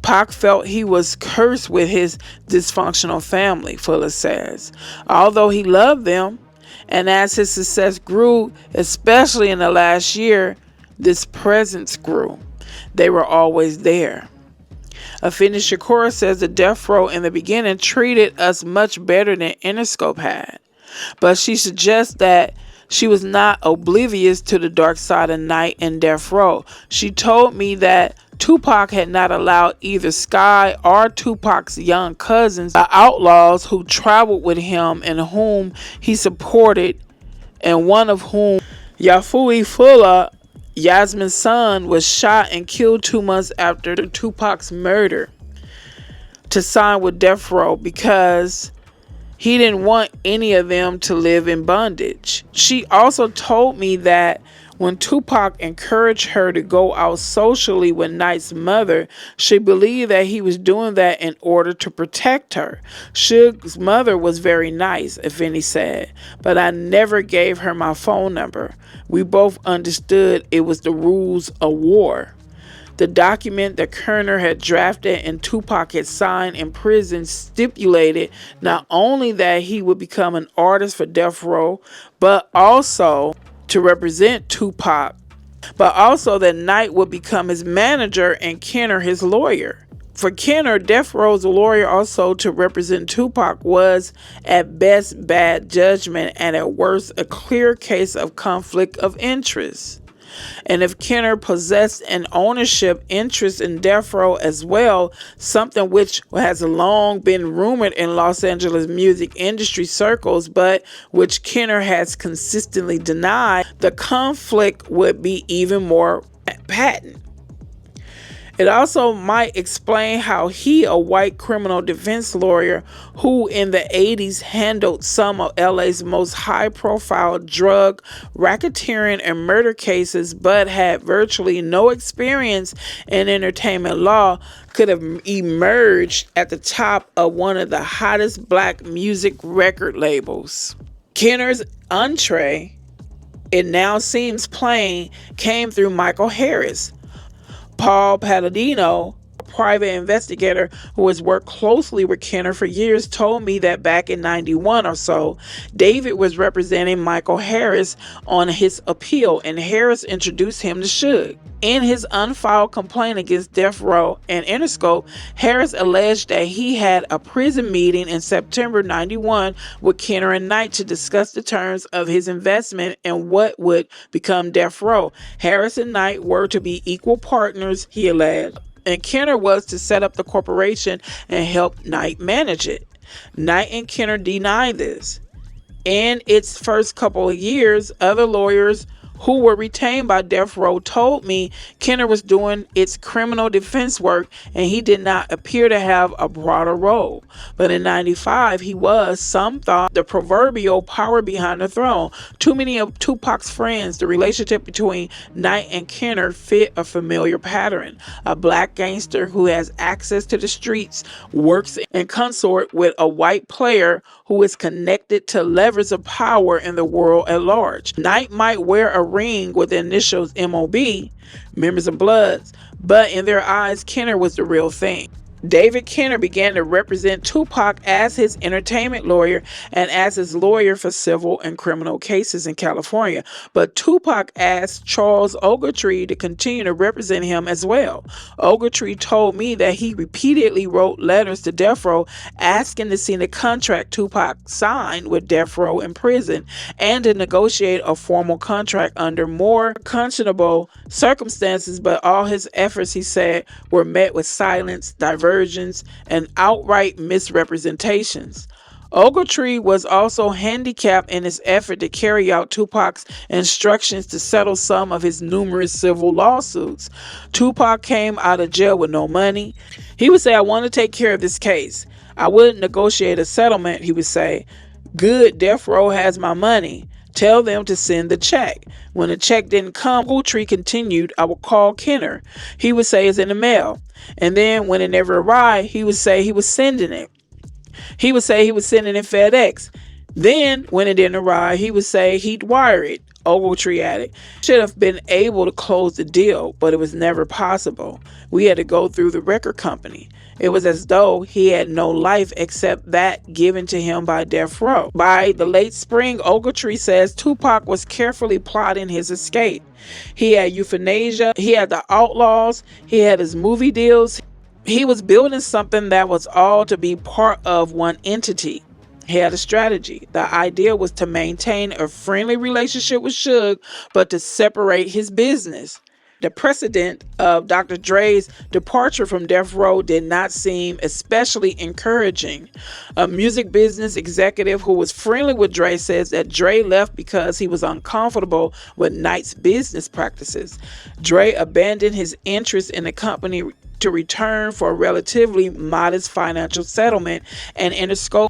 A: Pac felt he was cursed with his dysfunctional family, Fuller says. Although he loved them, and as his success grew, especially in the last year, this presence grew. They were always there. Afeni Shakur says the Death Row in the beginning treated us much better than Interscope had. But she suggests that she was not oblivious to the dark side of Night and Death Row. She told me that Tupac had not allowed either Sky or Tupac's young cousins, the outlaws who traveled with him and whom he supported, and one of whom, Yafui Fuller, Yasmin's son, was shot and killed 2 months after Tupac's murder, to sign with Death Row because he didn't want any of them to live in bondage. She also told me that when Tupac encouraged her to go out socially with Knight's mother, she believed that he was doing that in order to protect her. Suge's mother was very nice, Afeni said, but I never gave her my phone number. We both understood it was the rules of war. The document that Kerner had drafted and Tupac had signed in prison stipulated not only that he would become an artist for Death Row, but also to represent Tupac, but also that Knight would become his manager and Kenner his lawyer. For Kenner, Death Row's lawyer also to represent Tupac was at best bad judgment and at worst a clear case of conflict of interest. And if Kenner possessed an ownership interest in Death Row as well, something which has long been rumored in Los Angeles music industry circles, but which Kenner has consistently denied, the conflict would be even more patent. It also might explain how he, a white criminal defense lawyer who in the 80s handled some of LA's most high-profile drug, racketeering, and murder cases but had virtually no experience in entertainment law, could have emerged at the top of one of the hottest black music record labels. Kenner's entree, it now seems plain, came through Michael Harris. Paul Palladino, a private investigator who has worked closely with Kenner for years, told me that back in 91 or so, David was representing Michael Harris on his appeal, and Harris introduced him to Suge. In his unfiled complaint against Death Row and Interscope, Harris alleged that he had a prison meeting in September 91 with Kenner and Knight to discuss the terms of his investment and what would become Death Row. Harris and Knight were to be equal partners, he alleged, and Kenner was to set up the corporation and help Knight manage it. Knight and Kenner denied this. In its first couple of years, other lawyers who were retained by Death Row told me Kenner was doing its criminal defense work and he did not appear to have a broader role. But in 95, he was, some thought, the proverbial power behind the throne. Too many of Tupac's friends, the relationship between Knight and Kenner fit a familiar pattern. A black gangster who has access to the streets works in consort with a white player who is connected to levers of power in the world at large. Knight might wear a ring with the initials MOB, Members of Bloods, but in their eyes, Kenner was the real thing. David Kenner began to represent Tupac as his entertainment lawyer and as his lawyer for civil and criminal cases in California. But Tupac asked Charles Ogletree to continue to represent him as well. Ogletree told me that he repeatedly wrote letters to Death Row asking to see the contract Tupac signed with Death Row in prison and to negotiate a formal contract under more conscionable circumstances, but all his efforts, he said, were met with silence, divergence, and outright misrepresentations. Ogletree was also handicapped in his effort to carry out Tupac's instructions to settle some of his numerous civil lawsuits. Tupac came out of jail with no money. He would say, "I want to take care of this case. I wouldn't negotiate a settlement," he would say. "Good, Death Row has my money. Tell them to send the check." When the check didn't come, Ogletree continued, "I would call Kenner. He would say it's in the mail." And then when it never arrived, he would say he was sending it. He would say he was sending it FedEx. Then when it didn't arrive, he would say he'd wire it. Ogletree added, "Should have been able to close the deal, but it was never possible. We had to go through the record company." It was as though he had no life except that given to him by Death Row. By the late spring, Ogletree says Tupac was carefully plotting his escape. He had euthanasia, he had the Outlaws, he had his movie deals. He was building something that was all to be part of one entity. He had a strategy. The idea was to maintain a friendly relationship with Suge, but to separate his business. The precedent of Dr. Dre's departure from Death Row did not seem especially encouraging. A music business executive who was friendly with Dre says that Dre left because he was uncomfortable with Knight's business practices. Dre abandoned his interest in the company to return for a relatively modest financial settlement, and Interscope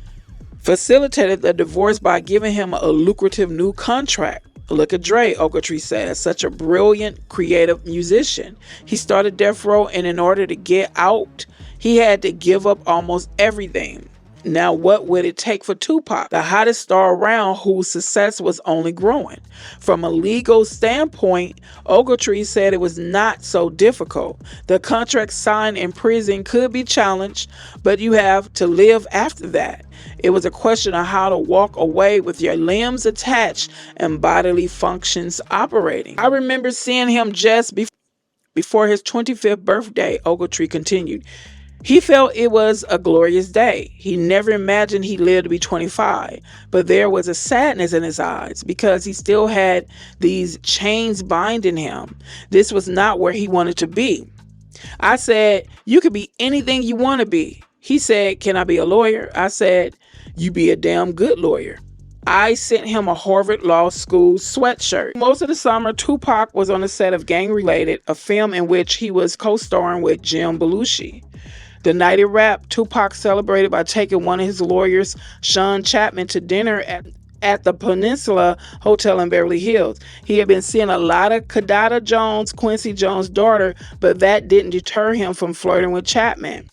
A: facilitated the divorce by giving him a lucrative new contract. "Look at Dre," Ogletree says, "such a brilliant, creative musician. He started Death Row, and in order to get out, he had to give up almost everything. Now, what would it take for Tupac, the hottest star around, whose success was only growing?" From a legal standpoint, Ogletree said it was not so difficult. The contract signed in prison could be challenged, but you have to live after that. It was a question of how to walk away with your limbs attached and bodily functions operating. "I remember seeing him just before his 25th birthday," Ogletree continued. "He felt it was a glorious day. He never imagined he'd live to be 25, but there was a sadness in his eyes because he still had these chains binding him. This was not where he wanted to be. I said, 'You could be anything you want to be.' He said, 'Can I be a lawyer?' I said, 'You be a damn good lawyer.'" I sent him a Harvard Law School sweatshirt. Most of the summer, Tupac was on the set of Gang Related, a film in which he was co-starring with Jim Belushi. The night it wrapped, Tupac celebrated by taking one of his lawyers, Sean Chapman, to dinner at the Peninsula Hotel in Beverly Hills. He had been seeing a lot of Kadada Jones, Quincy Jones' daughter, but that didn't deter him from flirting with Chapman.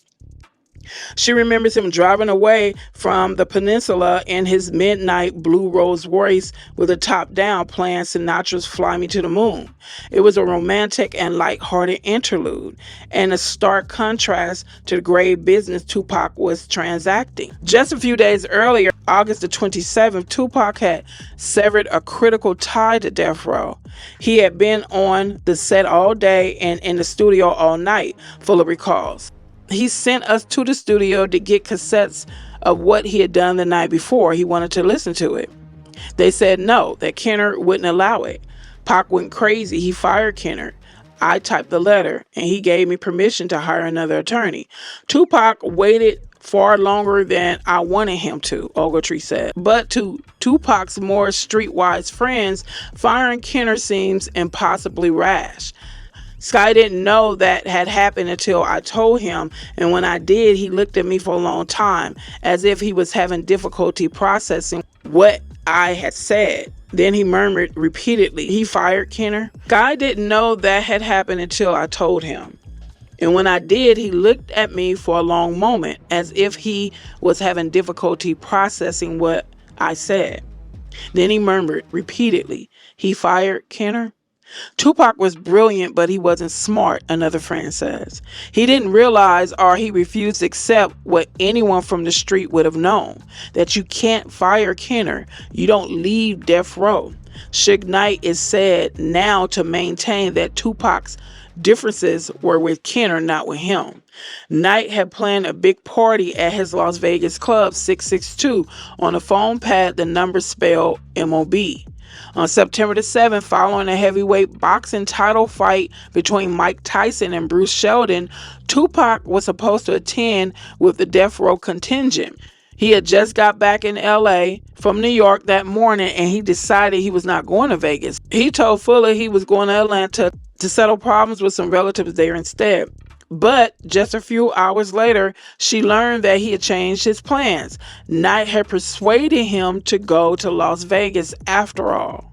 A: She remembers him driving away from the Peninsula in his midnight blue Rolls Royce with the top down, playing Sinatra's Fly Me to the Moon. It was a romantic and light-hearted interlude, and a stark contrast to the grave business Tupac was transacting. Just a few days earlier, August the 27th, Tupac had severed a critical tie to Death Row. He had been on the set all day and in the studio all night, full of recalls. He sent us to the studio to get cassettes of what he had done the night before. He wanted to listen to it. They said no, that Kenner wouldn't allow it. Pac went crazy. He fired Kenner. I typed the letter, and he gave me permission to hire another attorney. Tupac waited far longer than I wanted him to, Ogletree said. But to Tupac's more streetwise friends, firing Kenner seems impossibly rash. Sky didn't know that had happened until I told him, and when I did, he looked at me for a long time, as if he was having difficulty processing what I had said. Then he murmured repeatedly, "He fired Kenner?" Sky didn't know that had happened until I told him. And when I did, he looked at me for a long moment, as if he was having difficulty processing what I said. Then he murmured repeatedly, "He fired Kenner?" Tupac was brilliant, but he wasn't smart, another friend says. He didn't realize, or he refused to accept what anyone from the street would have known, that you can't fire Kenner. You don't leave Death Row. Suge Knight is said now to maintain that Tupac's differences were with Kenner, not with him. Knight had planned a big party at his Las Vegas club 662. On the phone pad, the number spelled MOB. On September the 7th, following a heavyweight boxing title fight between Mike Tyson and Bruce Sheldon, Tupac was supposed to attend with the Death Row contingent. He had just got back in LA from New York that morning, and he decided he was not going to Vegas. He told Fuller he was going to Atlanta to settle problems with some relatives there instead. But just a few hours later, she learned that he had changed his plans. Knight had persuaded him to go to Las Vegas after all.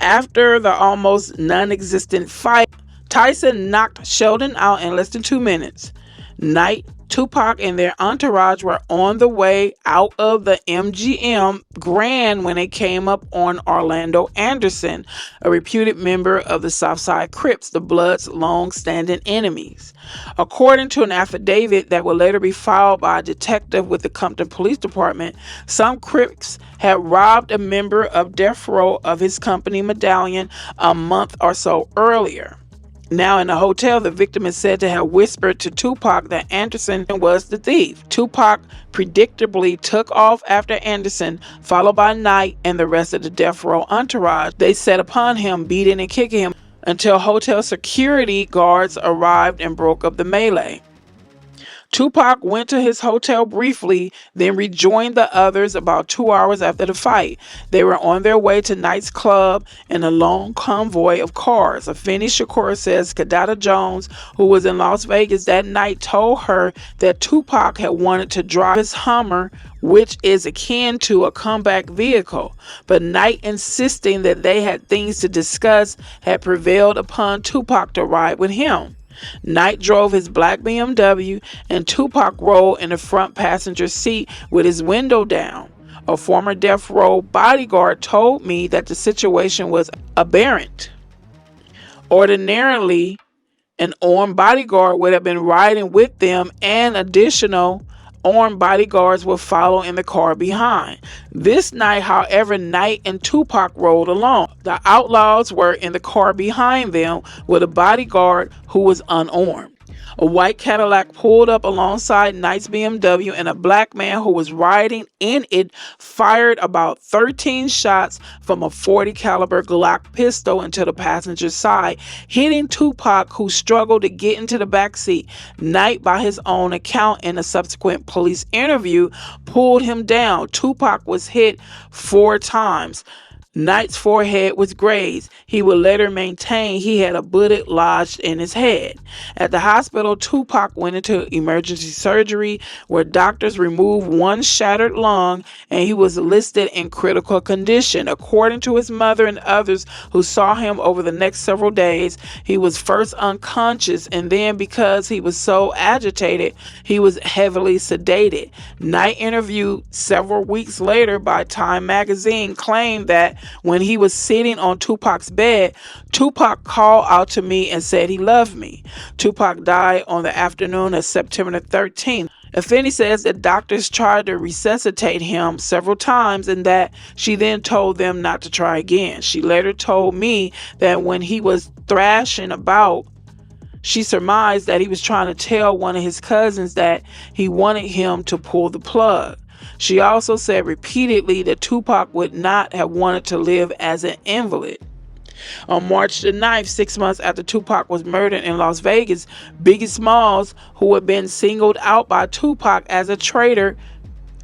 A: After the almost non-existent fight, Tyson knocked Sheldon out in less than 2 minutes. Knight, Tupac, and their entourage were on the way out of the MGM Grand when they came up on Orlando Anderson, a reputed member of the Southside Crips, the Bloods' long-standing enemies. According to an affidavit that would later be filed by a detective with the Compton Police Department, some Crips had robbed a member of Death Row of his company medallion a month or so earlier. Now in the hotel, the victim is said to have whispered to Tupac that Anderson was the thief. Tupac predictably took off after Anderson, followed by Knight and the rest of the Death Row entourage. They set upon him, beating and kicking him until hotel security guards arrived and broke up the melee. Tupac went to his hotel briefly, then rejoined the others about 2 hours after the fight. They were on their way to Knight's club in a long convoy of cars. Afeni Shakur says Kadada Jones, who was in Las Vegas that night, told her that Tupac had wanted to drive his Hummer, which is akin to a comeback vehicle, but Knight, insisting that they had things to discuss, had prevailed upon Tupac to ride with him. Knight drove his black BMW, and Tupac rolled in the front passenger seat with his window down. A former Death Row bodyguard told me that the situation was aberrant. Ordinarily, an armed bodyguard would have been riding with them, and additional armed bodyguards would follow in the car behind. This night, however, Knight and Tupac rode along. The outlaws were in the car behind them with a bodyguard who was unarmed. A white Cadillac pulled up alongside Knight's BMW, and a black man who was riding in it fired about 13 shots from a .40 caliber Glock pistol into the passenger's side, hitting Tupac, who struggled to get into the back seat. Knight, by his own account in a subsequent police interview, pulled him down. Tupac was hit 4 times. Knight's forehead was grazed. He would later maintain he had a bullet lodged in his head. At the hospital, Tupac went into emergency surgery where doctors removed one shattered lung, and he was listed in critical condition. According to his mother and others who saw him over the next several days, he was first unconscious, and then because he was so agitated, he was heavily sedated. Knight, interviewed several weeks later by Time magazine, claimed that when he was sitting on Tupac's bed, Tupac called out to me and said he loved me. Tupac died on the afternoon of September the 13th. Afeni says that doctors tried to resuscitate him several times and that she then told them not to try again. She later told me that when he was thrashing about, she surmised that he was trying to tell one of his cousins that he wanted him to pull the plug. She also said repeatedly that Tupac would not have wanted to live as an invalid. On March the 9th, 6 months after Tupac was murdered in Las Vegas, Biggie Smalls, who had been singled out by Tupac as a traitor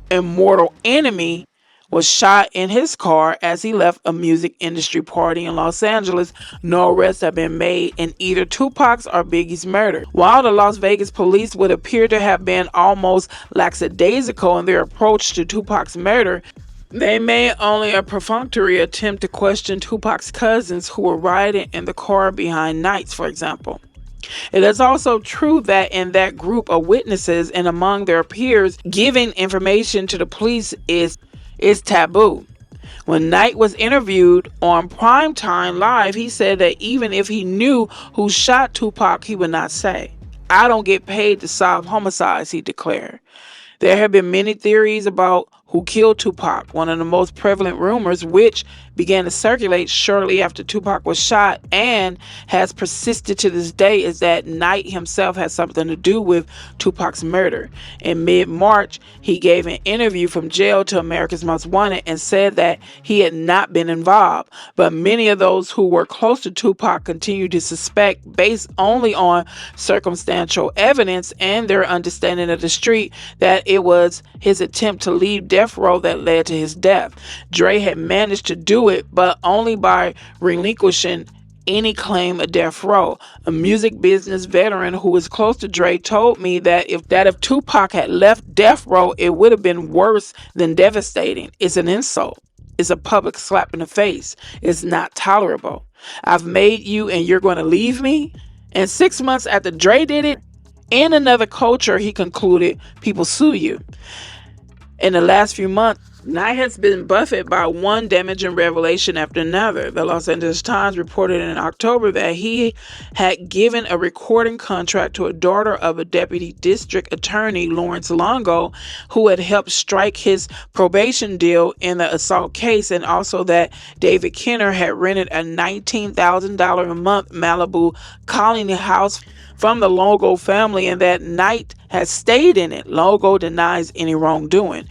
A: and mortal enemy, was shot in his car as he left a music industry party in Los Angeles. No arrests have been made in either Tupac's or Biggie's murder. While the Las Vegas police would appear to have been almost lackadaisical in their approach to Tupac's murder, they made only a perfunctory attempt to question Tupac's cousins who were riding in the car behind Knight's, for example. It is also true that in that group of witnesses and among their peers, giving information to the police is taboo. When Knight was interviewed on Primetime Live, he said that even if he knew who shot Tupac, he would not say. "I don't get paid to solve homicides," he declared. There have been many theories about who killed Tupac. One of the most prevalent rumors, which began to circulate shortly after Tupac was shot and has persisted to this day, is that Knight himself had something to do with Tupac's murder. In mid-March, he gave an interview from jail to America's Most Wanted and said that he had not been involved. But many of those who were close to Tupac continued to suspect, based only on circumstantial evidence and their understanding of the street, that it was his attempt to leave death row that led to his death. Dre had managed to do it, but only by relinquishing any claim of death row. A music business veteran who was close to Dre told me that if Tupac had left death row, it would have been worse than devastating. It's an insult. It's a public slap in the face. It's not tolerable. I've made you and you're going to leave me? And 6 months after Dre did it, in another culture, he concluded, people sue you. In the last few months, Knight has been buffeted by one damaging revelation after another. The Los Angeles Times reported in October that he had given a recording contract to a daughter of a deputy district attorney, Lawrence Longo, who had helped strike his probation deal in the assault case, and also that David Kenner had rented a $19,000 a month Malibu colony house from the Longo family, and that Knight has stayed in it. Longo denies any wrongdoing.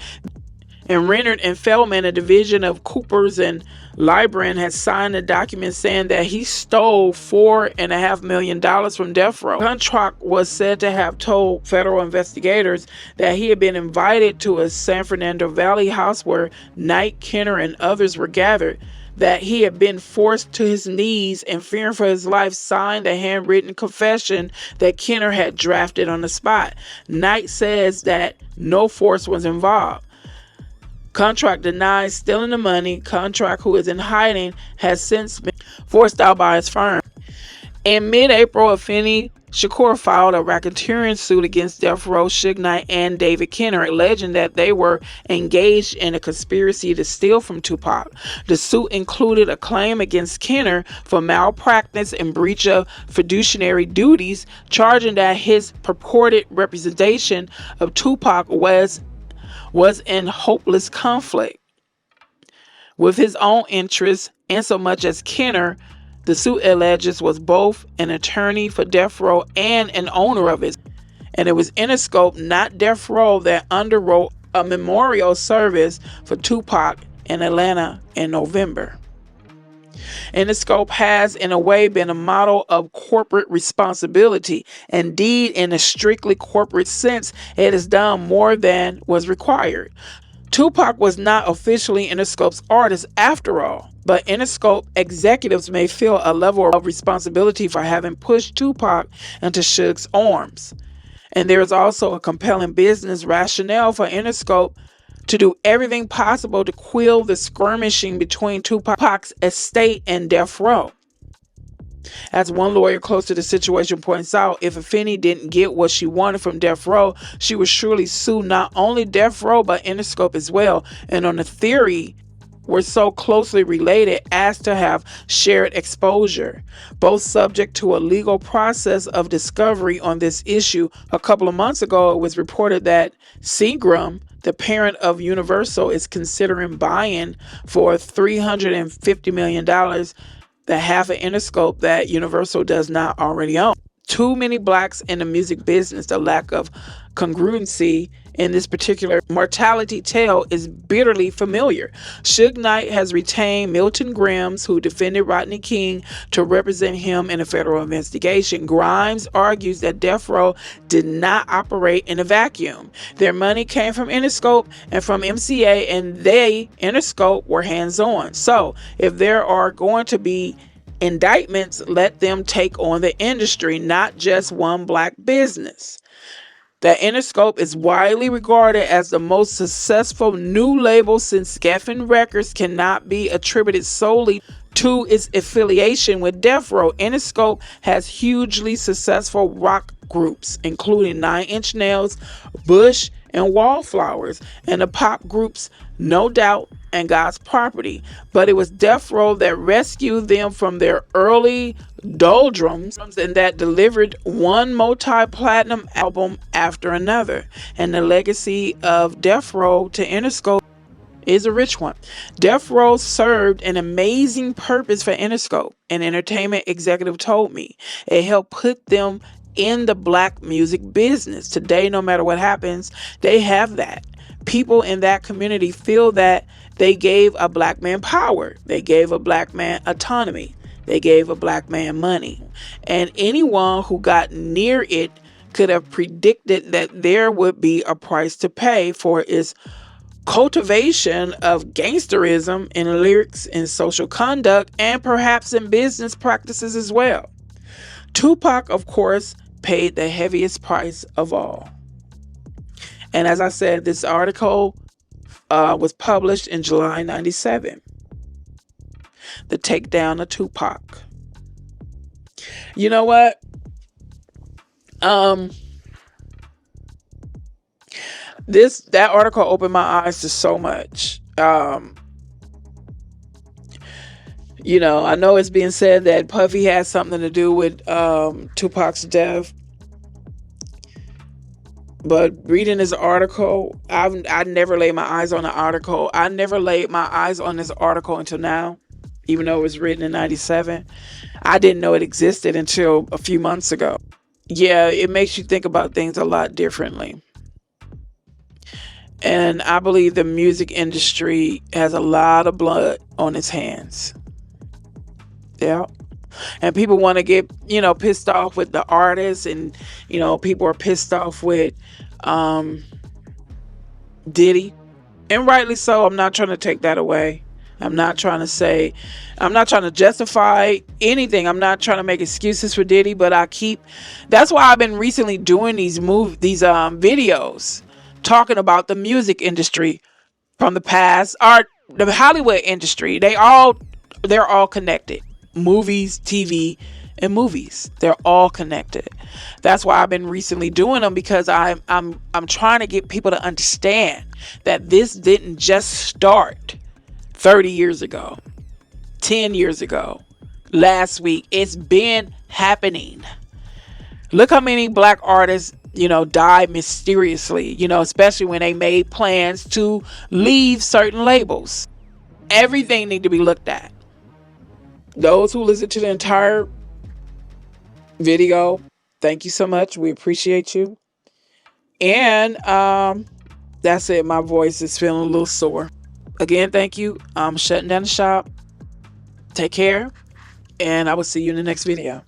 A: And Renard and Feldman, a division of Coopers and Libran, has signed a document saying that he stole $4.5 million from death row. Contract was said to have told federal investigators that he had been invited to a San Fernando Valley house where Knight, Kenner, and others were gathered, that he had been forced to his knees and, fearing for his life, signed a handwritten confession that Kenner had drafted on the spot. Knight says that no force was involved. Contract denies stealing the money. Contract, who is in hiding, has since been forced out by his firm. In mid-April, Afeni Shakur filed a racketeering suit against Death Row, Suge Knight, and David Kenner, alleging that they were engaged in a conspiracy to steal from Tupac. The suit included a claim against Kenner for malpractice and breach of fiduciary duties, charging that his purported representation of Tupac was in hopeless conflict with his own interests, insomuch as Kenner The suit alleges was both an attorney for Death Row and an owner of it. And it was Interscope, not Death Row, that underwrote a memorial service for Tupac in Atlanta in November. Interscope has, in a way, been a model of corporate responsibility. Indeed, in a strictly corporate sense, it has done more than was required. Tupac was not officially Interscope's artist after all, but Interscope executives may feel a level of responsibility for having pushed Tupac into Suge's arms. And there is also a compelling business rationale for Interscope to do everything possible to quell the skirmishing between Tupac's estate and Death Row. As one lawyer close to the situation points out, if Afeni didn't get what she wanted from Death Row, she would surely sue not only Death Row but Interscope as well. And on the theory, were so closely related as to have shared exposure, both subject to a legal process of discovery on this issue. A couple of months ago, it was reported that Seagram, the parent of Universal, is considering buying for $350 million the half of Interscope that Universal does not already own. Too many blacks in the music business, the lack of congruency in this particular mortality tale is bitterly familiar. Suge Knight has retained Milton Grimes, who defended Rodney King, to represent him in a federal investigation. Grimes argues that Death Row did not operate in a vacuum. Their money came from Interscope and from MCA, and they, Interscope, were hands-on. So, if there are going to be indictments, let them take on the industry, not just one black business. That Interscope is widely regarded as the most successful new label since Geffen Records cannot be attributed solely to its affiliation with Death Row. Interscope has hugely successful rock groups, including 9 Inch Nails, Bush, and Wallflowers, and the pop groups No Doubt and God's Property. But it was Death Row that rescued them from their early doldrums and that delivered one multi-platinum album after another. And the legacy of Death Row to Interscope is a rich one. Death Row served an amazing purpose for Interscope. An entertainment executive told me it helped put them in the black music business. Today, no matter what happens, they have that. People in that community feel that they gave a black man power. They gave a black man autonomy. They gave a black man money. And anyone who got near it could have predicted that there would be a price to pay for its cultivation of gangsterism in lyrics and social conduct, and perhaps in business practices as well. Tupac, of course, paid the heaviest price of all. And as I said, this article was published in July 97. The takedown of Tupac. You know what? That article opened my eyes to so much. You know, I know it's being said that Puffy has something to do with Tupac's death. But reading this article, I never laid my eyes on the article. I never laid my eyes on this article until now, even though it was written in 97. I didn't know it existed until a few months ago. Yeah, it makes you think about things a lot differently. And I believe the music industry has a lot of blood on its hands. Yeah. And people want to get, pissed off with the artists, and, people are pissed off with Diddy. And rightly so. I'm not trying to take that away. I'm not trying to justify anything. I'm not trying to make excuses for Diddy, but that's why I've been recently doing these videos talking about the music industry from the past, or the Hollywood industry. They're all connected. Movies, TV, and movies. They're all connected. That's why I've been recently doing them, because I'm trying to get people to understand that this didn't just start 30 years ago, 10 years ago, last week. It's been happening. Look how many black artists, died mysteriously, especially when they made plans to leave certain labels. Everything needs to be looked at. Those who listen to the entire video, thank you so much. We appreciate you. And that's it. My voice is feeling a little sore. Again, thank you. I'm shutting down the shop. Take care, and I will see you in the next video.